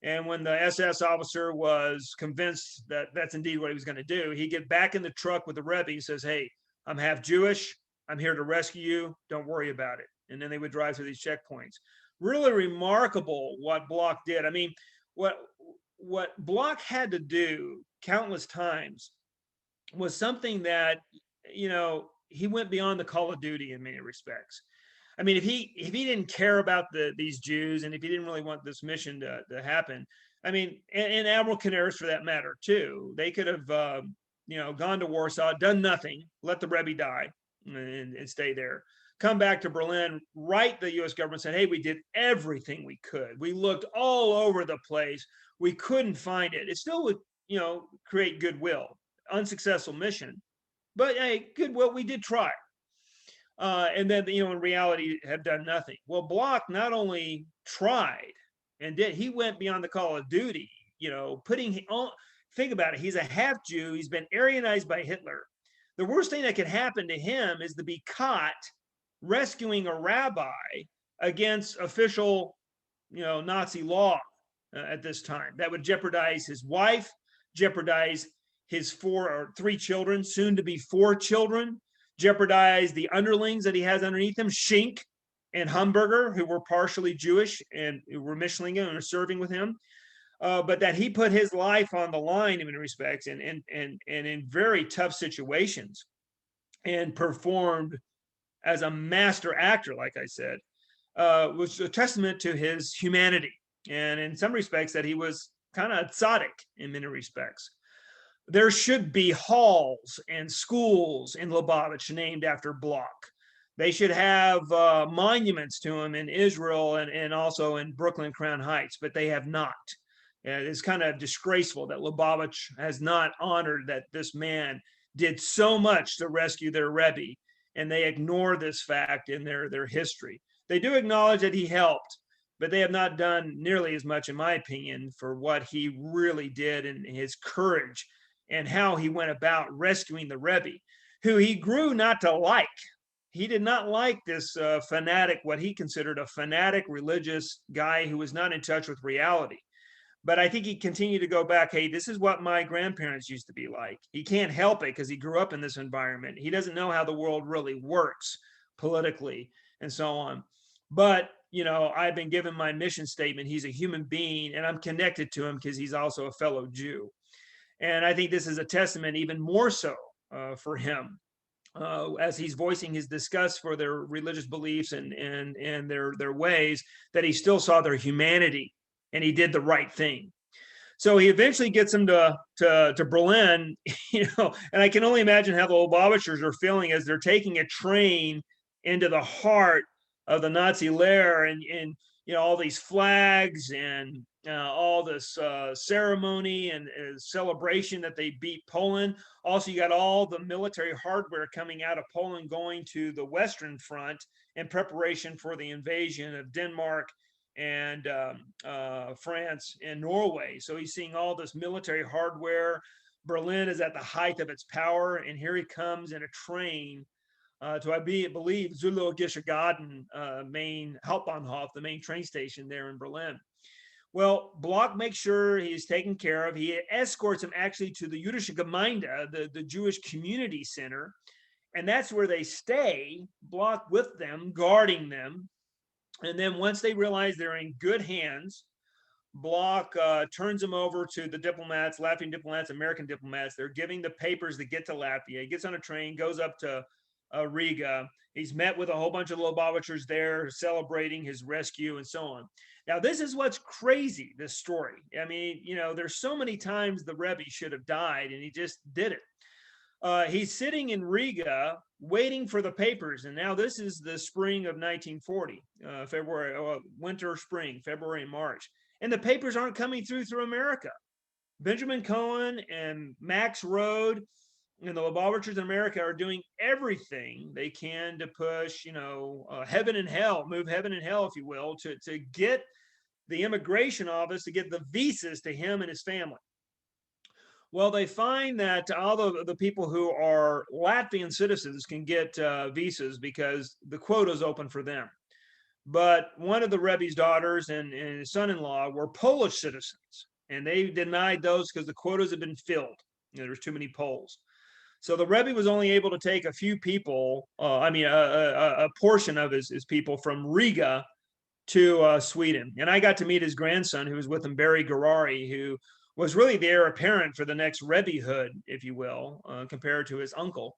And when the SS officer was convinced that that's indeed what he was going to do, he get back in the truck with the Rebbe. He says, hey, I'm half Jewish. I'm here to rescue you. Don't worry about it. And then they would drive through these checkpoints. Really remarkable what Bloch did. I mean, what Bloch had to do countless times was something that, he went beyond the call of duty in many respects. I mean, if he didn't care about these Jews, and if he didn't really want this mission to happen, I mean, and Admiral Canaris for that matter too, they could have gone to Warsaw, done nothing, let the Rebbe die, and stay there. Come back to Berlin, right? The U.S. government said, hey, we did everything we could. We looked all over the place. We couldn't find it. It still would, create goodwill. Unsuccessful mission, but hey, goodwill, we did try. And then, in reality, have done nothing. Well, Bloch not only tried and he went beyond the call of duty, think about it. He's a half Jew. He's been Aryanized by Hitler. The worst thing that could happen to him is to be caught rescuing a rabbi against official, Nazi law at this time. That would jeopardize his wife, jeopardize his 3 children, soon to be 4 children, jeopardize the underlings that he has underneath him, Schenck and Hamburger, who were partially Jewish and were Michelin and were serving with him. But that he put his life on the line in many respects, and in very tough situations, and performed as a master actor, like I said, was a testament to his humanity. And in some respects, that he was kind of tzaddik in many respects. There should be halls and schools in Lubavitch named after Bloch. They should have monuments to him in Israel and also in Brooklyn Crown Heights, but they have not. It's kind of disgraceful that Lubavitch has not honored that this man did so much to rescue their Rebbe, and they ignore this fact in their history. They do acknowledge that he helped, but they have not done nearly as much, in my opinion, for what he really did and his courage and how he went about rescuing the Rebbe, who he grew not to like. He did not like this fanatic, what he considered a fanatic religious guy who was not in touch with reality. But I think he continued to go back, hey, this is what my grandparents used to be like. He can't help it because he grew up in this environment. He doesn't know how the world really works politically and so on. But, you know, I've been given my mission statement. He's a human being, and I'm connected to him because he's also a fellow Jew. And I think this is a testament even more so for him as he's voicing his disgust for their religious beliefs and their ways, that he still saw their humanity and he did the right thing. So he eventually gets him to Berlin, you know, and I can only imagine how the Lubavitchers are feeling as they're taking a train into the heart of the Nazi lair, and you know, all these flags and all this ceremony and celebration that they beat Poland. Also, you got all the military hardware coming out of Poland going to the Western Front in preparation for the invasion of Denmark and France and Norway. So he's seeing all this military hardware. Berlin is at the height of its power, and here he comes in a train to, I believe, Zoologische Garten main Hauptbahnhof, the main train station there in Berlin. Well, Bloch makes sure he's taken care of. He escorts him actually to the Jüdische Gemeinde, the Jewish community center, and that's where they stay, Bloch with them, guarding them. And then once they realize they're in good hands, Bloch turns them over to the diplomats, Latvian diplomats, American diplomats. They're giving the papers to get to Latvia. He gets on a train, goes up to Riga. He's met with a whole bunch of Lubavitchers there celebrating his rescue and so on. Now, this is what's crazy, this story. I mean, you know, there's so many times the Rebbe should have died, and he just did it. He's sitting in Riga waiting for the papers. And now this is the spring of 1940, winter, spring, February, and March. And the papers aren't coming through America. Benjamin Cohen and Max Rode and the Lubavitchers in America are doing everything they can to push, you know, heaven and hell, move heaven and hell, if you will, to get the immigration office to get the visas to him and his family. Well, they find that all the people who are Latvian citizens can get visas because the quota is open for them. But one of the Rebbe's daughters and his son-in-law were Polish citizens, and they denied those because the quotas had been filled. You know, there was too many Poles. So the Rebbe was only able to take a few people, a portion of his people from Riga to Sweden. And I got to meet his grandson, who was with him, Barry Garari, who was really the heir apparent for the next Rebbehood, if you will, compared to his uncle.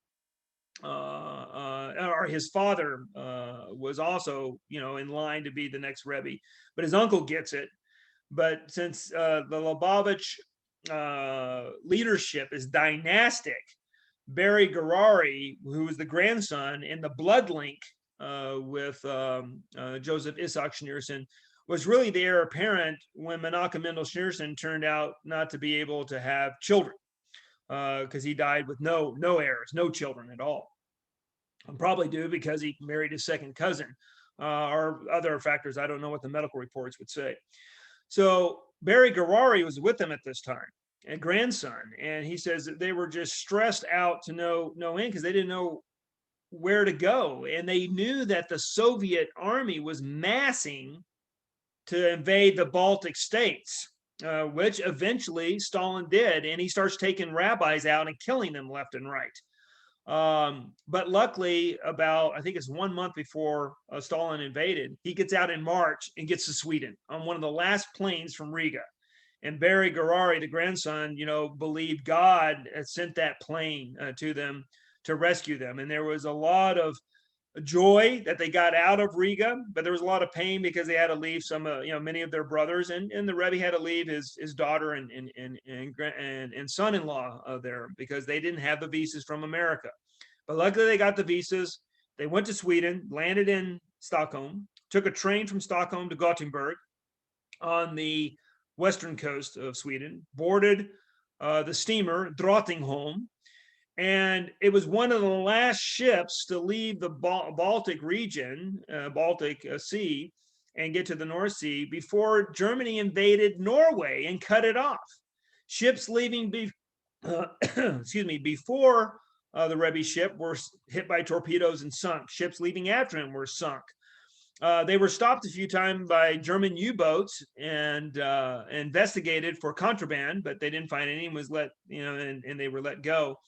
Or his father was also, you know, in line to be the next Rebbe, but his uncle gets it. But since the Lubavitch leadership is dynastic, Barry Garari, who was the grandson and the blood link with Joseph Isaac Schneerson, was really the heir apparent when Menachem Mendel Schneerson turned out not to be able to have children because he died with no heirs, no children at all. And probably due because he married his second cousin or other factors. I don't know what the medical reports would say. So Barry Garari was with them at this time, a grandson, and he says that they were just stressed out to no end because they didn't know where to go, and they knew that the Soviet army was massing to invade the Baltic states, which eventually Stalin did, and he starts taking rabbis out and killing them left and right. But luckily, about, I think it's 1 month before Stalin invaded, he gets out in March and gets to Sweden on one of the last planes from Riga. And Barry Garari, the grandson, you know, believed God had sent that plane to them to rescue them. And there was a lot of joy that they got out of Riga, but there was a lot of pain because they had to leave many of their brothers, and the Rebbe had to leave his daughter and son-in-law there because they didn't have the visas from America. But luckily they got the visas. They went to Sweden, landed in Stockholm, took a train from Stockholm to Gothenburg on the western coast of Sweden, boarded the steamer Drottningholm, and it was one of the last ships to leave the Baltic region, Baltic Sea, and get to the North Sea before Germany invaded Norway and cut it off. Ships leaving before the Rebbe ship were hit by torpedoes and sunk. Ships leaving after him were sunk. They were stopped a few times by German U-boats and investigated for contraband, but they didn't find any and was let, and they were let go.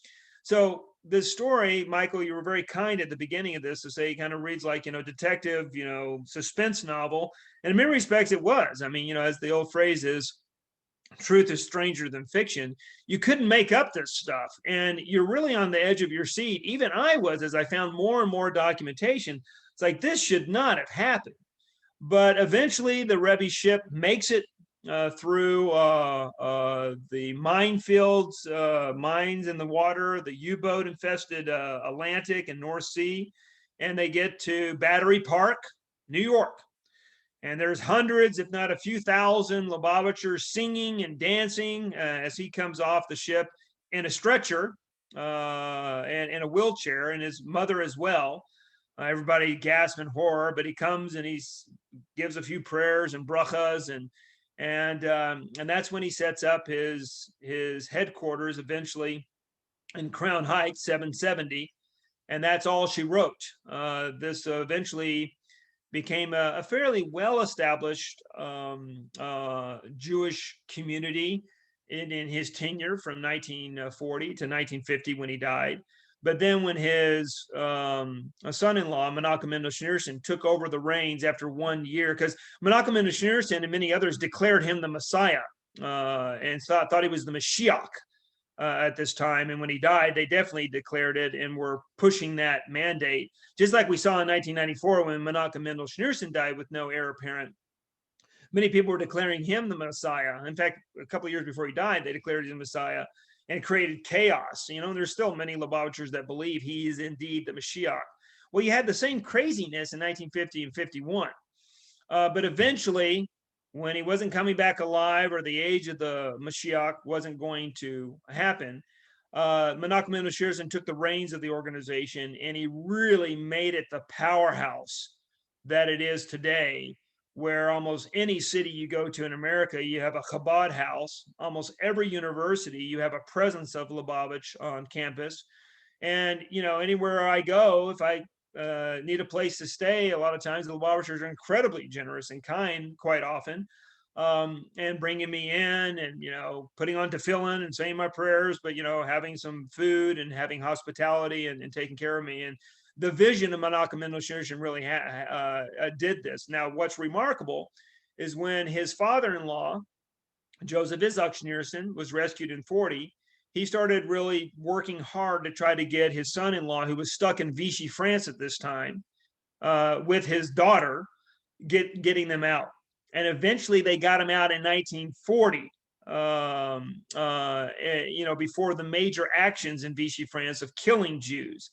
So this story, Michael, you were very kind at the beginning of this to say it kind of reads like, detective, suspense novel. And in many respects it was. I mean, as the old phrase is, truth is stranger than fiction. You couldn't make up this stuff. And you're really on the edge of your seat. Even I was, as I found more and more documentation. It's like, this should not have happened. But eventually the Rebbe ship makes it through the minefields, mines in the water, the U-boat infested Atlantic and North Sea, and they get to Battery Park, New York. And there's hundreds, if not a few thousand, Lubavitchers singing and dancing as he comes off the ship in a stretcher and in a wheelchair, and his mother as well. Everybody gasps in horror, but he comes and he gives a few prayers and brachas, and that's when he sets up his headquarters eventually in Crown Heights, 770, and that's all she wrote. This eventually became a fairly well-established Jewish community in his tenure from 1940 to 1950 when he died. But then when his son-in-law, Menachem Mendel Schneerson, took over the reins after 1 year, because Menachem Mendel Schneerson and many others declared him the Messiah and thought he was the Mashiach at this time. And when he died, they definitely declared it and were pushing that mandate, just like we saw in 1994 when Menachem Mendel Schneerson died with no heir apparent. Many people were declaring him the Messiah. In fact, a couple of years before he died, they declared him the Messiah and created chaos. There's still many Lubavitchers that believe he is indeed the Mashiach. Well, you had the same craziness in 1950 and 51. But eventually, when he wasn't coming back alive or the age of the Mashiach wasn't going to happen, Menachem Mendel Schneerson took the reins of the organization, and he really made it the powerhouse that it is today, where almost any city you go to in America, you have a Chabad house. Almost every university, you have a presence of Lubavitch on campus. And, anywhere I go, if I need a place to stay, a lot of times the Lubavitchers are incredibly generous and kind quite often, and bringing me in and, putting on tefillin and saying my prayers, but, having some food and having hospitality and taking care of me. And the vision of Menachem Mendel Schneerson really did this. Now, what's remarkable is when his father-in-law, Joseph Isaac Schneerson, was rescued in 40, he started really working hard to try to get his son-in-law, who was stuck in Vichy, France at this time, with his daughter, getting them out. And eventually they got him out in 1940, before the major actions in Vichy, France of killing Jews.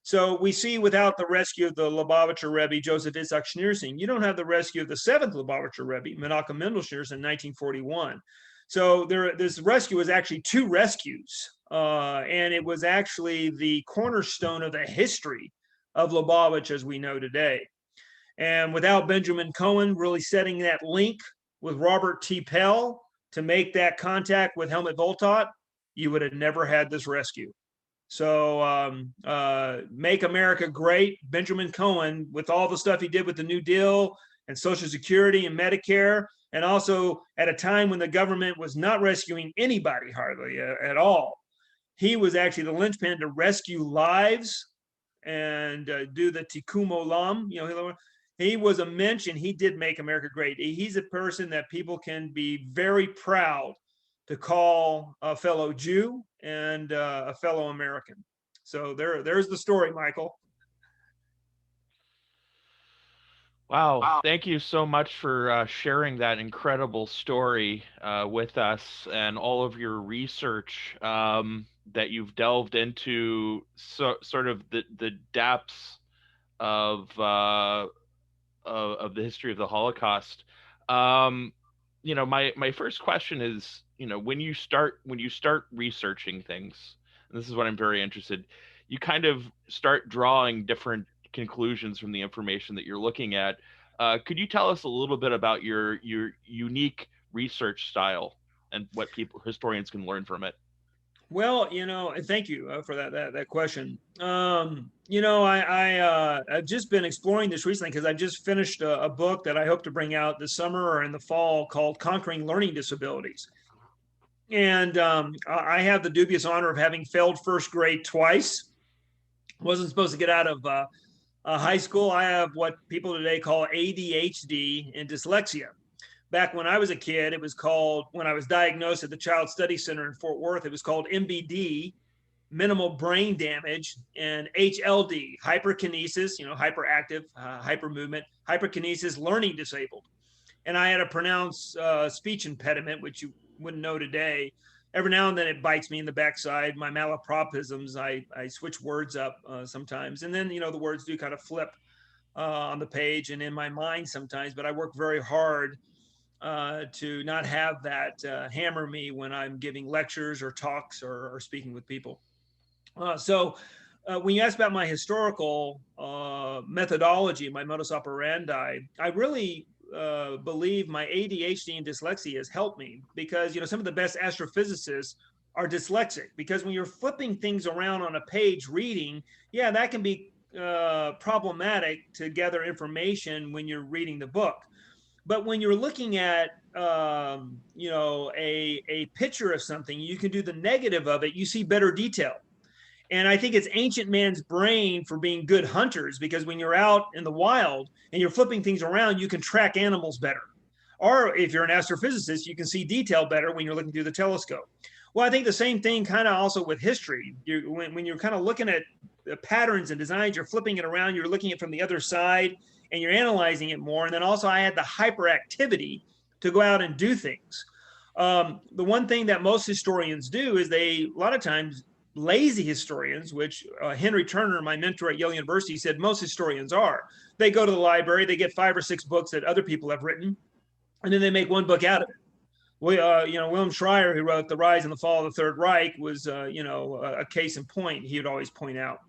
So we see without the rescue of the Lubavitcher Rebbe, Joseph Isaac Schneerson, you don't have the rescue of the seventh Lubavitcher Rebbe, Menachem Mendel Schneerson, in 1941. So this rescue was actually two rescues, and it was actually the cornerstone of the history of Lubavitch as we know today. And without Benjamin Cohen really setting that link with Robert T. Pell to make that contact with Helmut Voltat, you would have never had this rescue. So Make America Great, Benjamin Cohen, with all the stuff he did with the New Deal and Social Security and Medicare, and also at a time when the government was not rescuing anybody hardly at all. He was actually the linchpin to rescue lives and do the Tikkun Olam. He was a mensch, and he did make America great. He's a person that people can be very proud to call a fellow Jew and a fellow American. So there's the story, Michael. Wow, thank you so much for sharing that incredible story with us and all of your research that you've delved into, sort of the depths of of the history of the Holocaust. Um, my first question is, when you start researching things, and this is what I'm very interested, you kind of start drawing different conclusions from the information that you're looking at. Could you tell us a little bit about your unique research style and what people historians can learn from it? Well, thank you for that question. I've just been exploring this recently because I just finished a book that I hope to bring out this summer or in the fall called "Conquering Learning Disabilities." And I have the dubious honor of having failed first grade twice. Wasn't supposed to get out of high school. I have what people today call ADHD and dyslexia. Back when I was a kid, it was called, when I was diagnosed at the Child Study Center in Fort Worth, it was called MBD, minimal brain damage, and HLD, hyperkinesis, hyperactive, hypermovement, hyperkinesis, learning disabled. And I had a pronounced speech impediment, which you wouldn't know today. Every now and then it bites me in the backside. My malapropisms, I switch words up sometimes. And then, the words do kind of flip on the page and in my mind sometimes, but I work very hard to not have that hammer me when I'm giving lectures or talks or speaking with people. So when you ask about my historical methodology, my modus operandi, I really believe my ADHD and dyslexia has helped me because some of the best astrophysicists are dyslexic, because when you're flipping things around on a page reading, yeah, that can be problematic to gather information when you're reading the book. But when you're looking at a picture of something, you can do the negative of it, you see better detail. And I think it's ancient man's brain for being good hunters, because when you're out in the wild and you're flipping things around, you can track animals better. Or if you're an astrophysicist, you can see detail better when you're looking through the telescope. Well, I think the same thing kind of also with history. When you're kind of looking at the patterns and designs, you're flipping it around, you're looking at it from the other side, and you're analyzing it more. And then also I had the hyperactivity to go out and do things. The one thing that most historians do is a lot of times, lazy historians, which Henry Turner, my mentor at Yale University, said most historians are. They go to the library, they get 5 or 6 books that other people have written, and then they make one book out of it. William Schreier, who wrote The Rise and the Fall of the Third Reich, was, a case in point. He would always point out.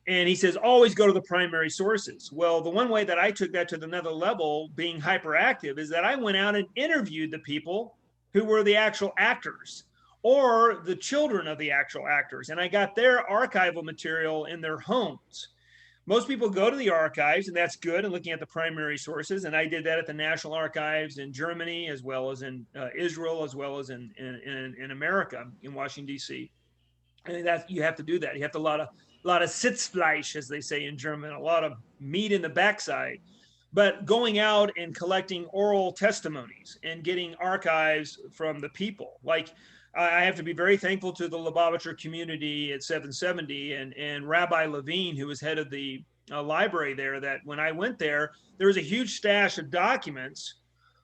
And he says, always go to the primary sources. Well, the one way that I took that to another level, being hyperactive, is that I went out and interviewed the people who were the actual actors or the children of the actual actors. And I got their archival material in their homes. Most people go to the archives, and that's good, and looking at the primary sources. And I did that at the National Archives in Germany, as well as in Israel, as well as in America, in Washington, D.C. And that you have to do that. You have to a lot of Sitzfleisch, as they say in German, a lot of meat in the backside. But going out and collecting oral testimonies and getting archives from the people, like I have to be very thankful to the Lubavitcher community at 770 and Rabbi Levine, who was head of the library there, that when I went there, there was a huge stash of documents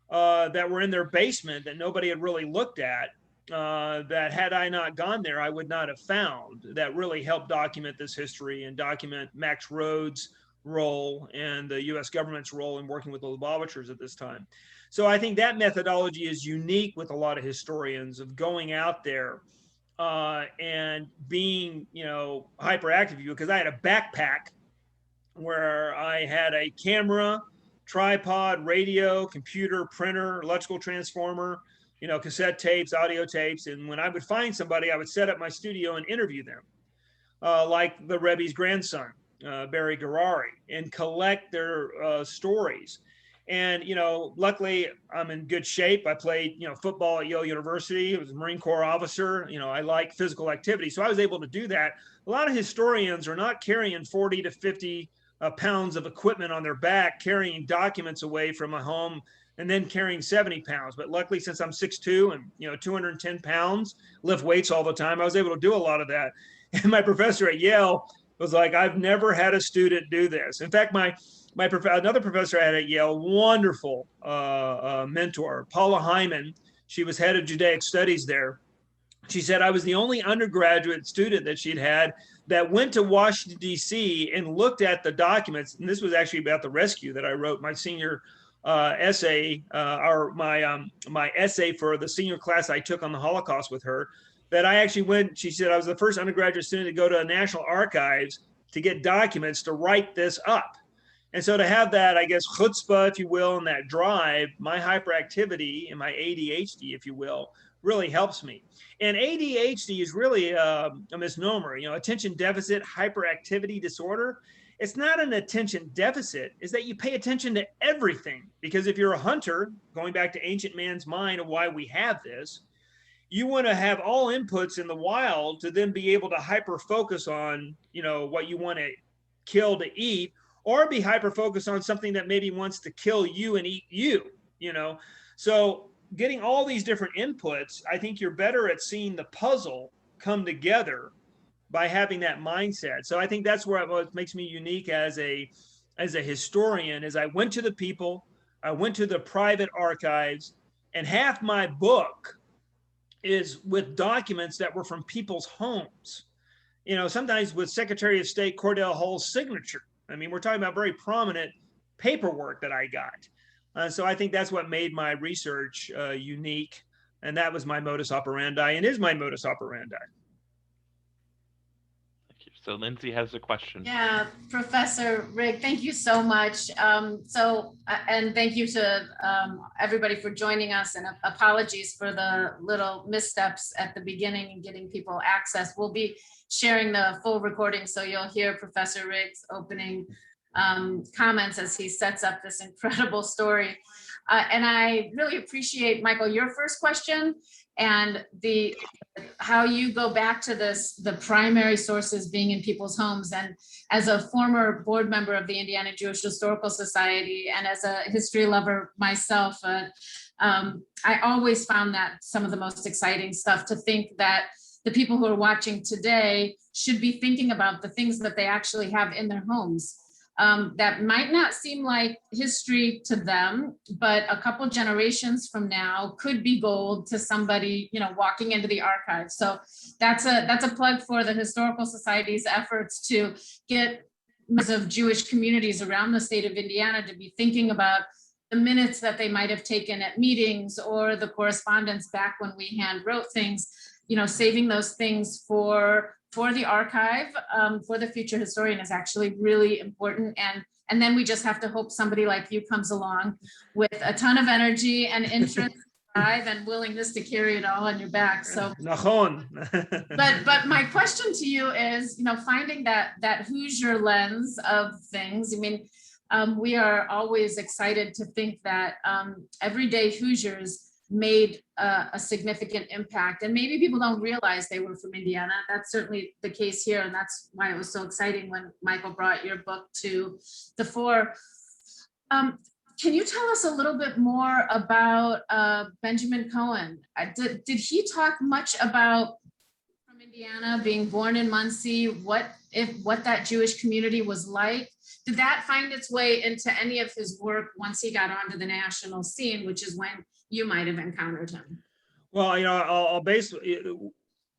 that were in their basement that nobody had really looked at, that had I not gone there, I would not have found, that really helped document this history and document Max Rhodes' role and the U.S. government's role in working with the Lubavitchers at this time. So I think that methodology is unique with a lot of historians, of going out there and being, hyperactive. Because I had a backpack where I had a camera, tripod, radio, computer, printer, electrical transformer, cassette tapes, audio tapes. And when I would find somebody, I would set up my studio and interview them, like the Rebbe's grandson, Barry Garari, and collect their stories. And, luckily I'm in good shape. I played, football at Yale University. I was a Marine Corps officer. I like physical activity. So I was able to do that. A lot of historians are not carrying 40 to 50 pounds of equipment on their back, carrying documents away from a home and then carrying 70 pounds. But luckily, since I'm 6'2" and, 210 pounds, lift weights all the time, I was able to do a lot of that. And my professor at Yale, was like, I've never had a student do this. In fact, another professor I had at Yale, wonderful mentor, Paula Hyman. She was head of Judaic studies there. She said I was the only undergraduate student that she'd had that went to Washington, D.C. and looked at the documents. And this was actually about the rescue that I wrote my senior essay, or my essay for the senior class I took on the Holocaust with her. That I actually went, she said, I was the first undergraduate student to go to National Archives to get documents to write this up. And so to have that, I guess, chutzpah, if you will, and that drive, my hyperactivity and my ADHD, if you will, really helps me. And ADHD is really a misnomer, attention deficit hyperactivity disorder. It's not an attention deficit, is that you pay attention to everything. Because if you're a hunter, going back to ancient man's mind of why we have this, you want to have all inputs in the wild to then be able to hyper focus on, what you want to kill to eat, or be hyper focused on something that maybe wants to kill you and eat you, So getting all these different inputs, I think you're better at seeing the puzzle come together by having that mindset. So I think that's what makes me unique as a historian is I went to the people, I went to the private archives, and half my book is with documents that were from people's homes. Sometimes with Secretary of State Cordell Hull's signature. I mean, we're talking about very prominent paperwork that I got. So I think that's what made my research unique. And that was my modus operandi and is my modus operandi. Thank you. So Lindsay has a question. Yeah, Professor Rigg, thank you so much. And thank you to everybody for joining us, and apologies for the little missteps at the beginning and getting people access. We'll be sharing the full recording, so you'll hear Professor Rigg's opening comments as he sets up this incredible story. And I really appreciate, Michael, your first question and how you go back to the primary sources being in people's homes. And as a former board member of the Indiana Jewish Historical Society and as a history lover myself, I always found that some of the most exciting stuff, to think that the people who are watching today should be thinking about the things that they actually have in their homes. That might not seem like history to them, but a couple generations from now could be gold to somebody, walking into the archives. So that's a plug for the Historical Society's efforts to get members of Jewish communities around the state of Indiana to be thinking about the minutes that they might have taken at meetings, or the correspondence back when we hand wrote things, saving those things for the archive, for the future historian is actually really important. And then we just have to hope somebody like you comes along with a ton of energy and interest and willingness to carry it all on your back. So, but my question to you is, finding that Hoosier lens of things. I mean, we are always excited to think that everyday Hoosiers made a significant impact, and maybe people don't realize they were from Indiana. That's certainly the case here, and that's why it was so exciting when Michael brought your book to the fore. Can you tell us a little bit more about Benjamin Cohen? Did he talk much about from Indiana, being born in Muncie, what that Jewish community was like? Did that find its way into any of his work once he got onto the national scene, which is when you might have encountered him? Well, I'll base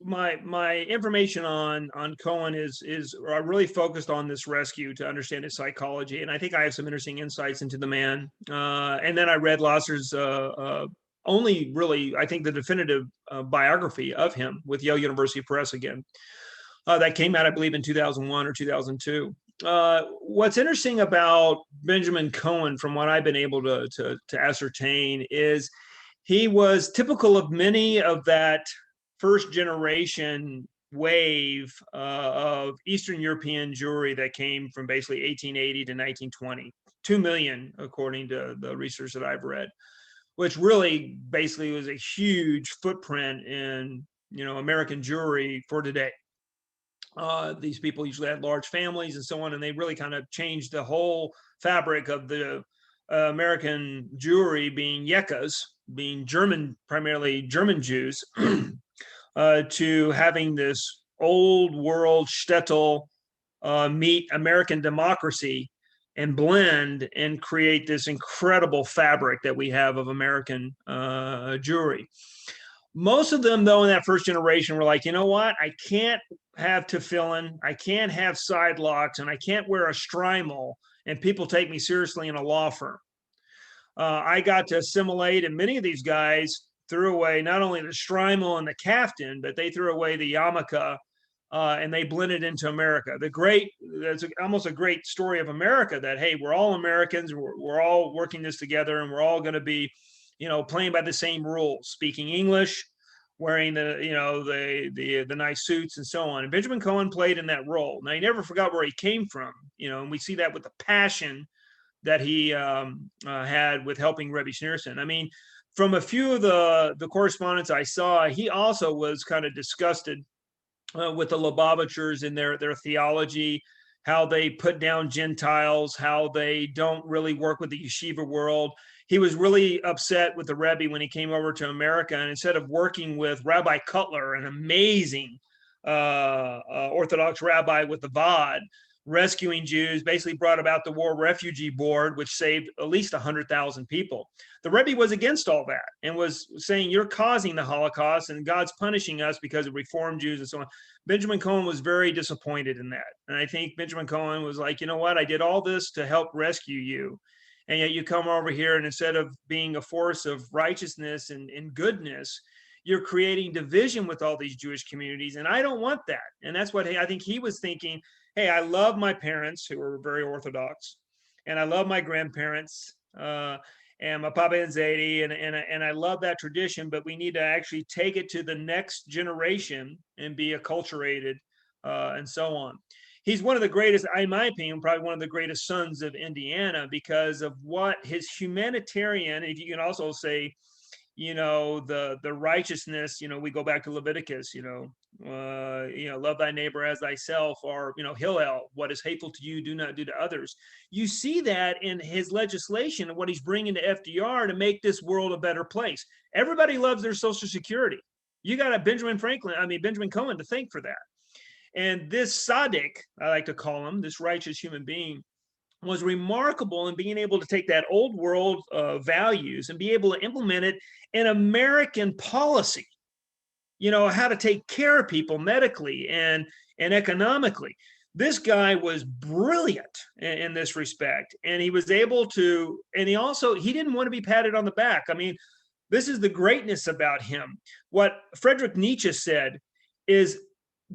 my information on Cohen is really focused on this rescue to understand his psychology, and I think I have some interesting insights into the man. And then I read Lasser's only really, I think, the definitive biography of him with Yale University Press again. That came out, I believe, in 2001 or 2002. What's interesting about Benjamin Cohen, from what I've been able to ascertain, is he was typical of many of that first generation wave of Eastern European Jewry that came from basically 1880 to 1920, 2 million, according to the research that I've read, which really basically was a huge footprint in, American Jewry for today. These people usually had large families and so on, and they really kind of changed the whole fabric of the American Jewry, being Yekas, being German, primarily German Jews, to having this old world shtetl meet American democracy and blend and create this incredible fabric that we have of American Jewry. Most of them, though, in that first generation were like, you know what? I can't have tefillin, I can't have side locks, and I can't wear a strimal, and people take me seriously in a law firm. I got to assimilate, and many of these guys threw away not only the strimal and the kaftan, but they threw away the yarmulke, and they blended into America. That's almost a great story of America that, hey, we're all Americans, we're all working this together, and we're all going to be, playing by the same rules, speaking English, wearing the nice suits and so on. And Benjamin Cohen played in that role. Now, he never forgot where he came from, and we see that with the passion that he had with helping Rebbe Schneerson. I mean, from a few of the correspondence I saw, he also was kind of disgusted with the Lubavitchers and their theology, how they put down Gentiles, how they don't really work with the yeshiva world. He was really upset with the Rebbe when he came over to America, and instead of working with Rabbi Cutler, an amazing Orthodox rabbi with the VOD, rescuing Jews, basically brought about the War Refugee Board, which saved at least 100,000 people. The Rebbe was against all that and was saying, you're causing the Holocaust and God's punishing us because of Reform Jews and so on. Benjamin Cohen was very disappointed in that. And I think Benjamin Cohen was like, you know what? I did all this to help rescue you. And yet you come over here, and instead of being a force of righteousness and goodness, you're creating division with all these Jewish communities. And I don't want that. And that's what I think he was thinking. Hey, I love my parents who were very Orthodox, and I love my grandparents and my Papa and Zadie, and I love that tradition, but we need to actually take it to the next generation and be acculturated and so on. He's one of the greatest, in my opinion, probably one of the greatest sons of Indiana because of what his humanitarian, if you can also say, the righteousness, we go back to Leviticus, love thy neighbor as thyself, or, Hillel, what is hateful to you, do not do to others. You see that in his legislation and what he's bringing to FDR to make this world a better place. Everybody loves their Social Security. You got a Benjamin Cohen to thank for that. And this tzaddik, I like to call him, this righteous human being, was remarkable in being able to take that old world values and be able to implement it in American policy, how to take care of people medically and economically. This guy was brilliant in this respect. And he was able to, and he didn't want to be patted on the back. I mean, this is the greatness about him. What Friedrich Nietzsche said is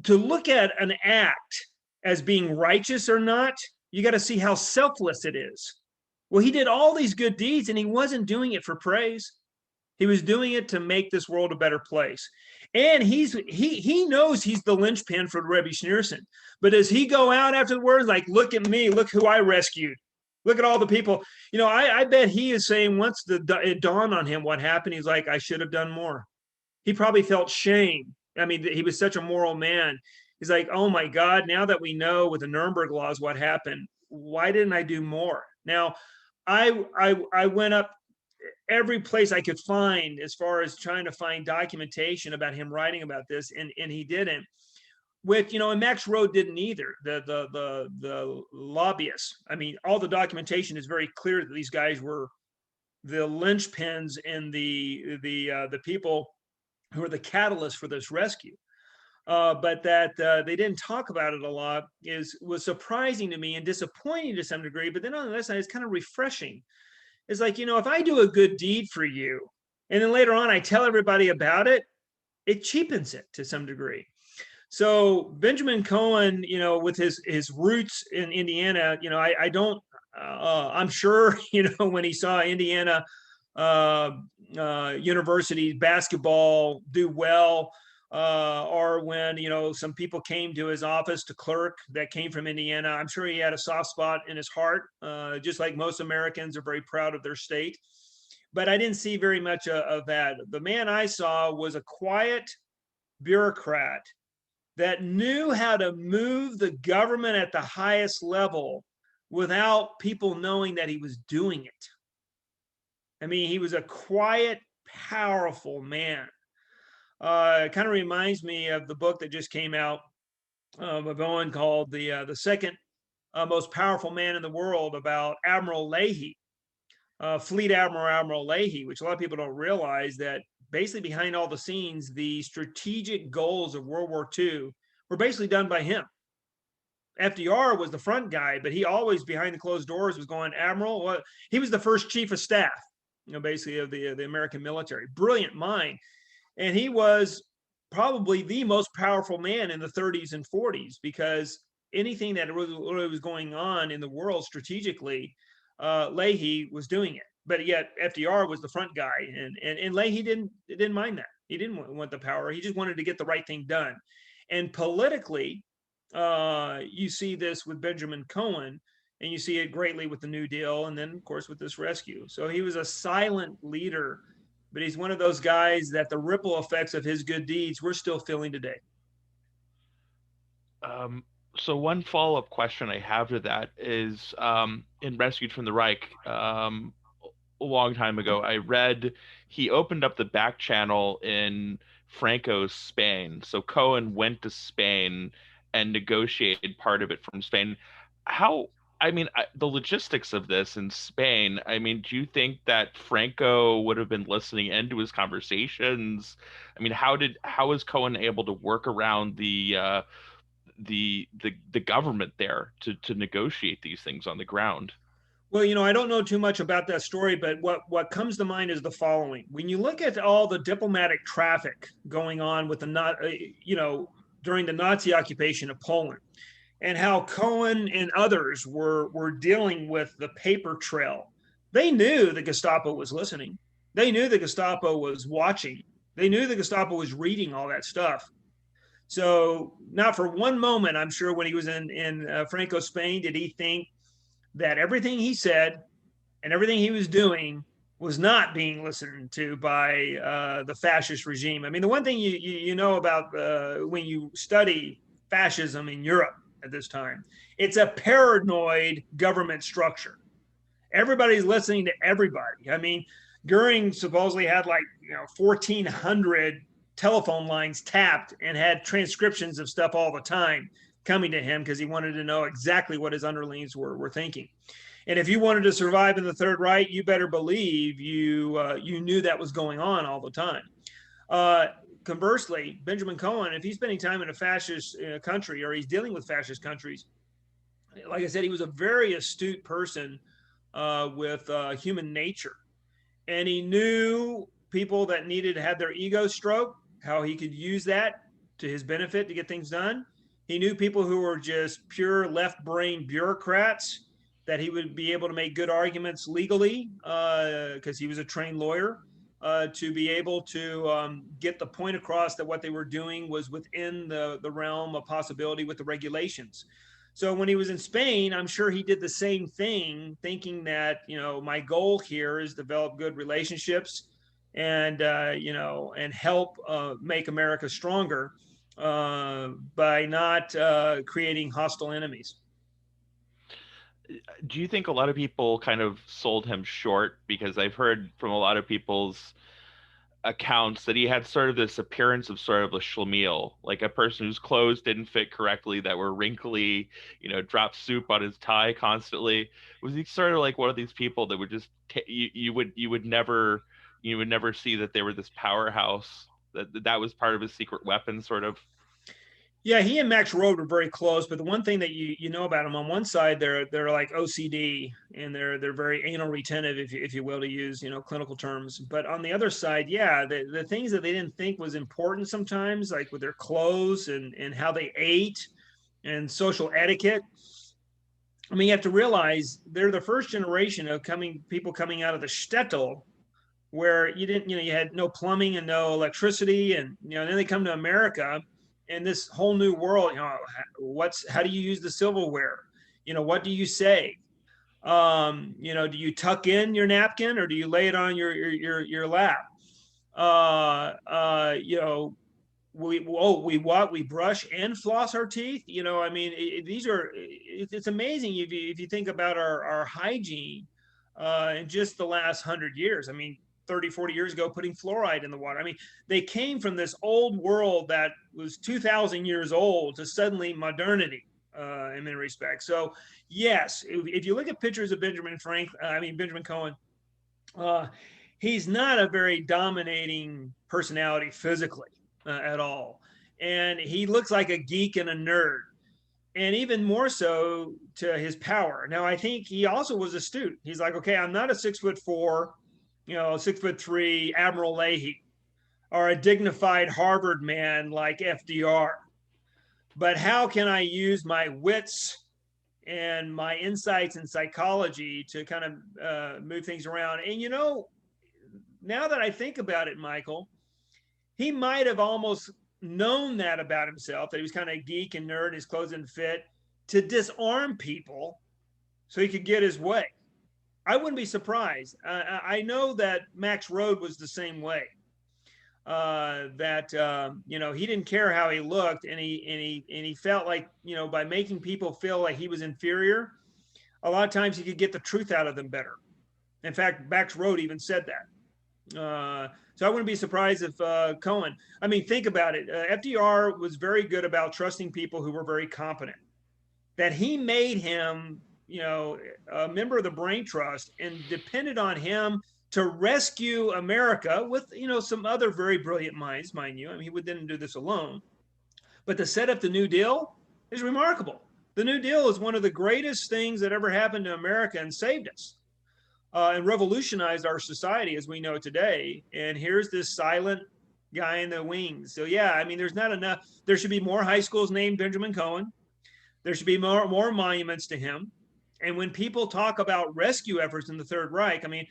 to look at an act as being righteous or not, you got to see how selfless it is. Well, he did all these good deeds and he wasn't doing it for praise. He was doing it to make this world a better place. And he knows he's the linchpin for Rebbe Schneerson. But does he go out afterwards like, look at me, look who I rescued. Look at all the people. I bet he is saying once it dawned on him what happened, he's like, I should have done more. He probably felt shame. I mean, he was such a moral man. He's like, oh my God, now that we know with the Nuremberg laws what happened, why didn't I do more? Now, I went up every place I could find as far as trying to find documentation about him writing about this, and he didn't. And Max Rode didn't either. The lobbyists. I mean, all the documentation is very clear that these guys were the linchpins and the people who were the catalyst for this rescue. But that they didn't talk about it a lot was surprising to me and disappointing to some degree. But then on the other side, it's kind of refreshing. It's like, if I do a good deed for you, and then later on I tell everybody about it, it cheapens it to some degree. So Benjamin Cohen, with his roots in Indiana, I don't, I'm sure, when he saw Indiana University basketball do well, or when, some people came to his office to clerk that came from Indiana, I'm sure he had a soft spot in his heart, just like most Americans are very proud of their state. But I didn't see very much of that. The man I saw was a quiet bureaucrat that knew how to move the government at the highest level without people knowing that he was doing it. I mean, he was a quiet, powerful man. It kind of reminds me of the book that just came out of Owen called the second most powerful man in the world about Admiral Leahy, Fleet Admiral Leahy, which a lot of people don't realize that basically behind all the scenes, the strategic goals of World War II were basically done by him. FDR was the front guy, but he always behind the closed doors was going, Admiral. Well, he was the first chief of staff, basically of the American military. Brilliant mind, and he was probably the most powerful man in the 30s and 40s because anything that really was going on in the world strategically, Leahy was doing it. But yet FDR was the front guy, and Leahy didn't mind that. He didn't want the power. He just wanted to get the right thing done. And politically, you see this with Benjamin Cohen, and you see it greatly with the New Deal, and then of course with this rescue. So he was a silent leader, but he's one of those guys that the ripple effects of his good deeds we're still feeling today. So one follow-up question I have to that is, in Rescued from the Reich, a long time ago, I read he opened up the back channel in Franco's Spain. So Cohen went to Spain and negotiated part of it from Spain. How, I mean, the logistics of this in Spain, I mean, do you think that Franco would have been listening into his conversations? I mean, how was Cohen able to work around the government there to negotiate these things on the ground? Well, I don't know too much about that story, but what comes to mind is the following. When you look at all the diplomatic traffic going on with during the Nazi occupation of Poland, and how Cohen and others were dealing with the paper trail, they knew the Gestapo was listening. They knew the Gestapo was watching. They knew the Gestapo was reading all that stuff. So not for one moment, I'm sure when he was in Franco, Spain, did he think that everything he said and everything he was doing was not being listened to by the fascist regime. I mean, the one thing you know about when you study fascism in Europe at this time, it's a paranoid government structure. Everybody's listening to everybody. I mean, Goering supposedly had 1,400 telephone lines tapped and had transcriptions of stuff all the time coming to him because he wanted to know exactly what his underlings were thinking. And if you wanted to survive in the Third Reich, you better believe you knew that was going on all the time. Conversely, Benjamin Cohen, if he's spending time in a fascist country or he's dealing with fascist countries, like I said, he was a very astute person with human nature. And he knew people that needed to have their ego stroked, how he could use that to his benefit to get things done. He knew people who were just pure left-brain bureaucrats that he would be able to make good arguments legally because he was a trained lawyer to be able to get the point across that what they were doing was within the realm of possibility with the regulations. So when he was in Spain, I'm sure he did the same thing, thinking that, my goal here is develop good relationships and, and help make America stronger by not creating hostile enemies. Do you think a lot of people kind of sold him short? Because I've heard from a lot of people's accounts that he had sort of this appearance of sort of a schlemiel, like a person whose clothes didn't fit correctly, that were wrinkly, dropped soup on his tie constantly. Was he sort of like one of these people that would just you would never see that they were this powerhouse, that was part of his secret weapon, sort of? Yeah, he and Max Rode were very close, but the one thing that you know about them, on one side they're like OCD and they're very anal retentive, if you will, to use clinical terms. But on the other side, yeah, the things that they didn't think was important sometimes, like with their clothes and how they ate and social etiquette. I mean, you have to realize they're the first generation of people coming out of the shtetl, where you didn't, you had no plumbing and no electricity, and then they come to America. In this whole new world, how do you use the silverware? What do you say? Do you tuck in your napkin or do you lay it on your lap? We brush and floss our teeth. I mean, it's amazing if you think about our hygiene in just the last 100 years. I mean, 30, 40 years ago, putting fluoride in the water. I mean, they came from this old world that was 2,000 years old to suddenly modernity in many respects. So yes, if you look at pictures of Benjamin Cohen, he's not a very dominating personality physically at all. And he looks like a geek and a nerd, and even more so to his power. Now, I think he also was astute. He's like, okay, I'm not a 6'4", 6'3" Admiral Leahy or a dignified Harvard man like FDR. But how can I use my wits and my insights in psychology to kind of move things around? And now that I think about it, Michael, he might have almost known that about himself, that he was kind of a geek and nerd, his clothes didn't fit, to disarm people so he could get his way. I wouldn't be surprised. I know that Max Rode was the same way. He didn't care how he looked, and he felt like, by making people feel like he was inferior, a lot of times he could get the truth out of them better. In fact, Max Rode even said that. So I wouldn't be surprised if Cohen, I mean, think about it. FDR was very good about trusting people who were very competent. That he made him, a member of the Brain Trust and depended on him to rescue America with, some other very brilliant minds, mind you. I mean, he didn't do this alone. But to set up the New Deal is remarkable. The New Deal is one of the greatest things that ever happened to America and saved us. And revolutionized our society as we know it today. And here's this silent guy in the wings. So yeah, I mean, there's not enough. There should be more high schools named Benjamin Cohen. There should be more monuments to him. And when people talk about rescue efforts in the Third Reich, I mean,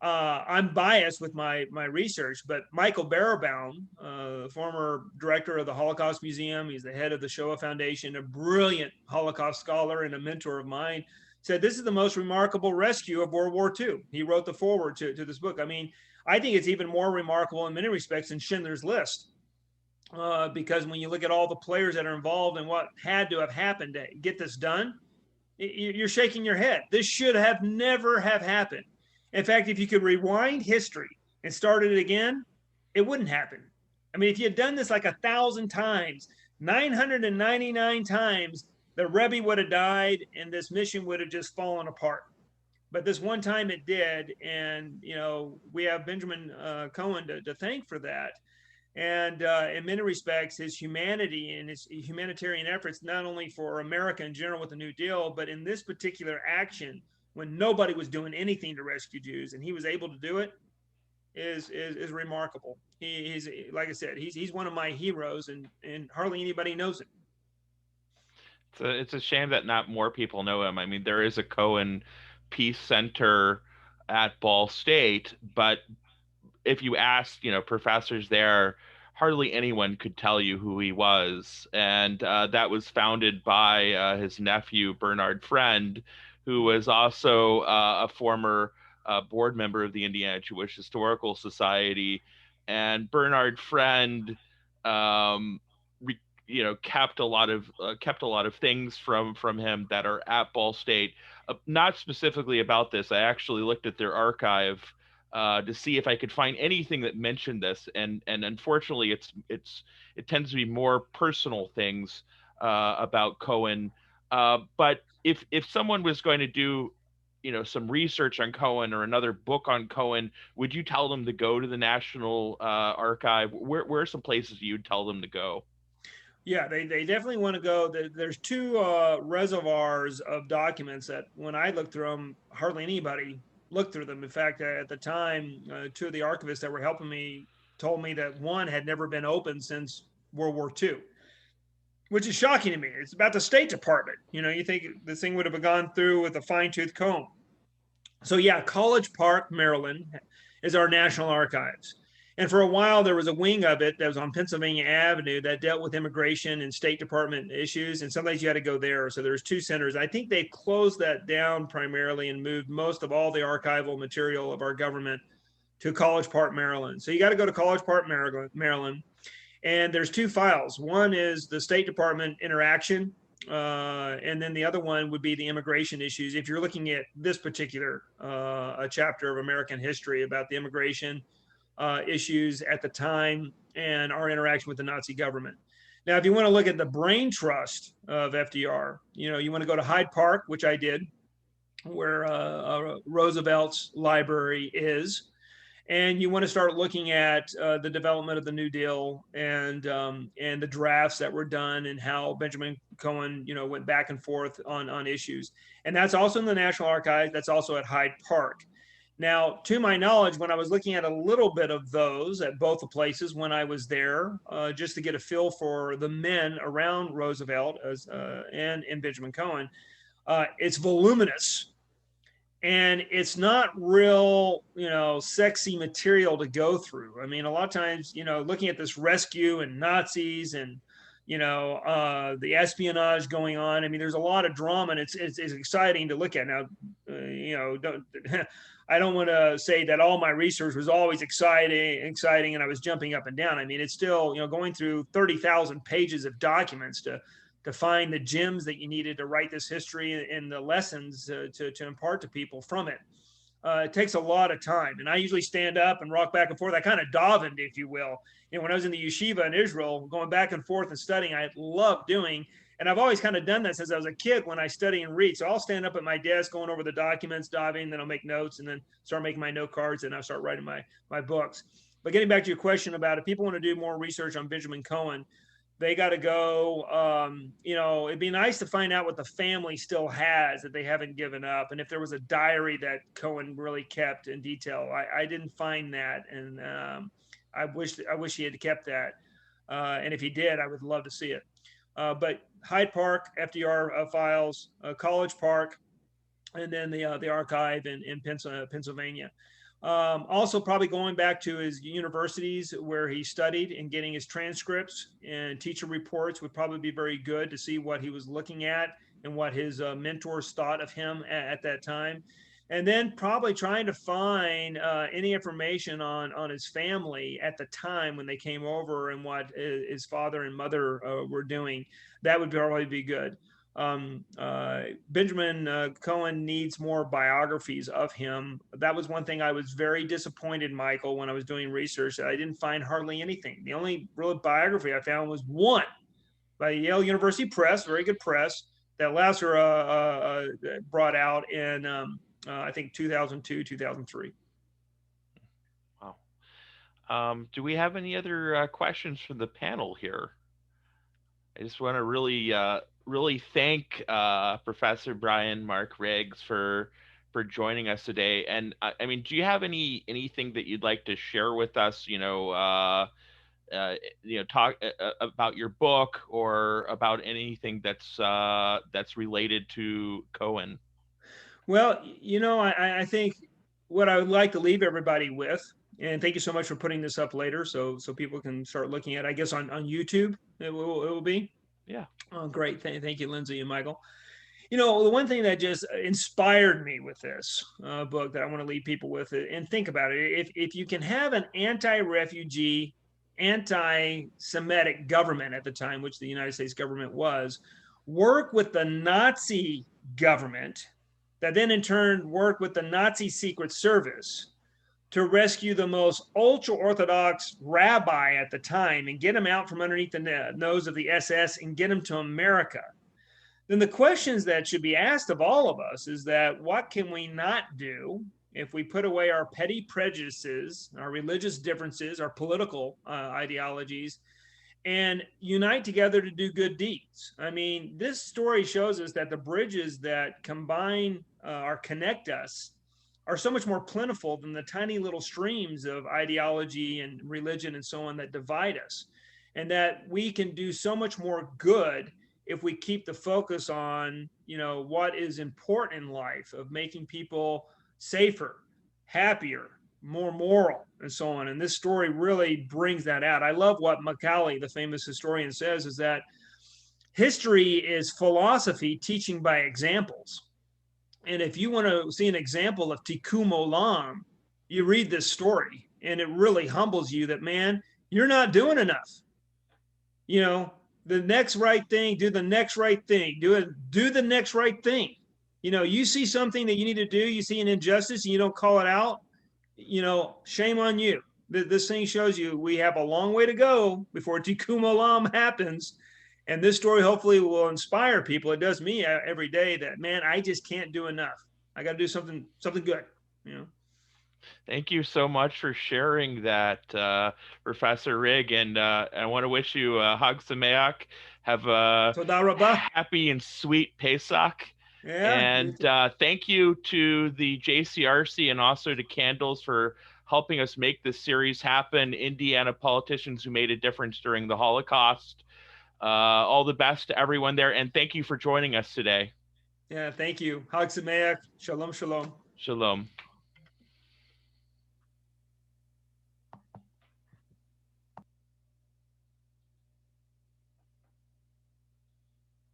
I'm biased with my research, but Michael Barrowbaum, former director of the Holocaust Museum, he's the head of the Shoah Foundation, a brilliant Holocaust scholar and a mentor of mine, said this is the most remarkable rescue of World War II. He wrote the foreword to this book. I mean, I think it's even more remarkable in many respects than Schindler's List, because when you look at all the players that are involved and what had to have happened to get this done, you're shaking your head. This should have never have happened. In fact, if you could rewind history and started it again, it wouldn't happen. I mean, if you had done this like 1,000 times, 999 times, the Rebbe would have died and this mission would have just fallen apart. But this one time it did. And, we have Benjamin Cohen to thank for that. And in many respects, his humanity and his humanitarian efforts, not only for America in general with the New Deal, but in this particular action, when nobody was doing anything to rescue Jews and he was able to do it, is remarkable. He's, like I said, he's one of my heroes, and hardly anybody knows it. It's a shame that not more people know him. I mean, there is a Cohen Peace Center at Ball State, but if you asked, professors there, hardly anyone could tell you who he was. And that was founded by his nephew, Bernard Friend, who was also a former board member of the Indiana Jewish Historical Society. And Bernard Friend, kept a lot of things from him that are at Ball State. Not specifically about this. I actually looked at their archive to see if I could find anything that mentioned this, and unfortunately, it tends to be more personal things about Cohen. But if someone was going to do, some research on Cohen or another book on Cohen, would you tell them to go to the National Archive? Where are some places you'd tell them to go? Yeah, they definitely want to go. There's two reservoirs of documents that when I looked through them, hardly anybody looked through them. In fact, at the time, two of the archivists that were helping me told me that one had never been opened since World War II, which is shocking to me. It's about the State Department. You think this thing would have gone through with a fine-tooth comb. So yeah, College Park, Maryland is our National Archives. And for a while, there was a wing of it that was on Pennsylvania Avenue that dealt with immigration and State Department issues. And sometimes you had to go there. So there's two centers. I think they closed that down primarily and moved most of all the archival material of our government to College Park, Maryland. So you got to go to College Park, Maryland. And there's two files. One is the State Department interaction And then the other one would be the immigration issues. If you're looking at this particular a chapter of American history about the immigration issues at the time and our interaction with the Nazi government. Now, if you want to look at the brain trust of FDR, you want to go to Hyde Park, which I did, where Roosevelt's library is. And you want to start looking at the development of the New Deal and the drafts that were done and how Benjamin Cohen, went back and forth on issues. And that's also in the National Archives. That's also at Hyde Park. Now, to my knowledge, when I was looking at a little bit of those at both the places when I was there, just to get a feel for the men around Roosevelt and Benjamin Cohen, it's voluminous. And it's not real, sexy material to go through. I mean, a lot of times, looking at this rescue and Nazis and, the espionage going on. I mean, there's a lot of drama, and it's exciting to look at. Now, I don't want to say that all my research was always exciting, and I was jumping up and down. I mean, it's still, going through 30,000 pages of documents to find the gems that you needed to write this history and the lessons to impart to people from it. It takes a lot of time. And I usually stand up and rock back and forth. I kind of davened, if you will. When I was in the yeshiva in Israel, going back and forth and studying, I love doing. And I've always kind of done that since I was a kid when I study and read. So I'll stand up at my desk going over the documents, diving, then I'll make notes and then start making my note cards, and I'll start writing my books. But getting back to your question about if people want to do more research on Benjamin Cohen, they got to go, it'd be nice to find out what the family still has that they haven't given up. And if there was a diary that Cohen really kept in detail, I didn't find that. And I wish he had kept that. And if he did, I would love to see it. But Hyde Park, FDR files, College Park, and then the archive in Pennsylvania. Also probably going back to his universities where he studied and getting his transcripts and teacher reports would probably be very good to see what he was looking at and what his mentors thought of him at that time. And then probably trying to find any information on his family at the time when they came over and what his father and mother were doing. That would probably be good. Benjamin Cohen needs more biographies of him. That was one thing I was very disappointed, Michael, when I was doing research, that I didn't find hardly anything. The only real biography I found was one by Yale University Press, very good press, that Lasser brought out in, I think, 2002, 2003. Wow. Do we have any other questions from the panel here? I just want to really thank Professor Bryan Mark Rigg for joining us today. And I mean, do you have anything that you'd like to share with us? Talk about your book or about anything that's related to Cohen. Well, I think what I would like to leave everybody with, and thank you so much for putting this up later, so people can start looking at it, I guess, on YouTube. It will be. Yeah. Oh, great. Thank you, Lindsay and Michael. The one thing that just inspired me with this book that I want to leave people with, and think about it, if you can have an anti-refugee, anti-Semitic government at the time, which the United States government was, work with the Nazi government, that then in turn worked with the Nazi Secret Service to rescue the most ultra-Orthodox rabbi at the time and get him out from underneath the nose of the SS and get him to America, then the questions that should be asked of all of us is that what can we not do if we put away our petty prejudices, our religious differences, our political ideologies, and unite together to do good deeds? I mean, this story shows us that the bridges that combine or connect us are so much more plentiful than the tiny little streams of ideology and religion and so on that divide us. And that we can do so much more good if we keep the focus on, what is important in life, of making people safer, happier, more moral, and so on. And this story really brings that out. I love what Macaulay, the famous historian, says, is that history is philosophy teaching by examples. And if you want to see an example of tikkun olam, you read this story, and it really humbles you that, man, you're not doing enough. the next right thing, do the next right thing, do the next right thing. You know, you see something that you need to do, you see an injustice and you don't call it out, you know, shame on you. This thing shows you we have a long way to go before Tikkun Olam happens. And this story hopefully will inspire people. It does me every day that, man, I just can't do enough. I got to do something good, you know. Thank you so much for sharing that, Professor Rigg, and I want to wish you Hag Sameach. Have a Toda Rabah. happy and sweet Pesach. Yeah. And thank you to the JCRC and also to Candles for helping us make this series happen. Indiana politicians who made a difference during the Holocaust. All the best to everyone there, and thank you for joining us today. Yeah, thank you. Hag Sameach. Shalom, shalom. Shalom.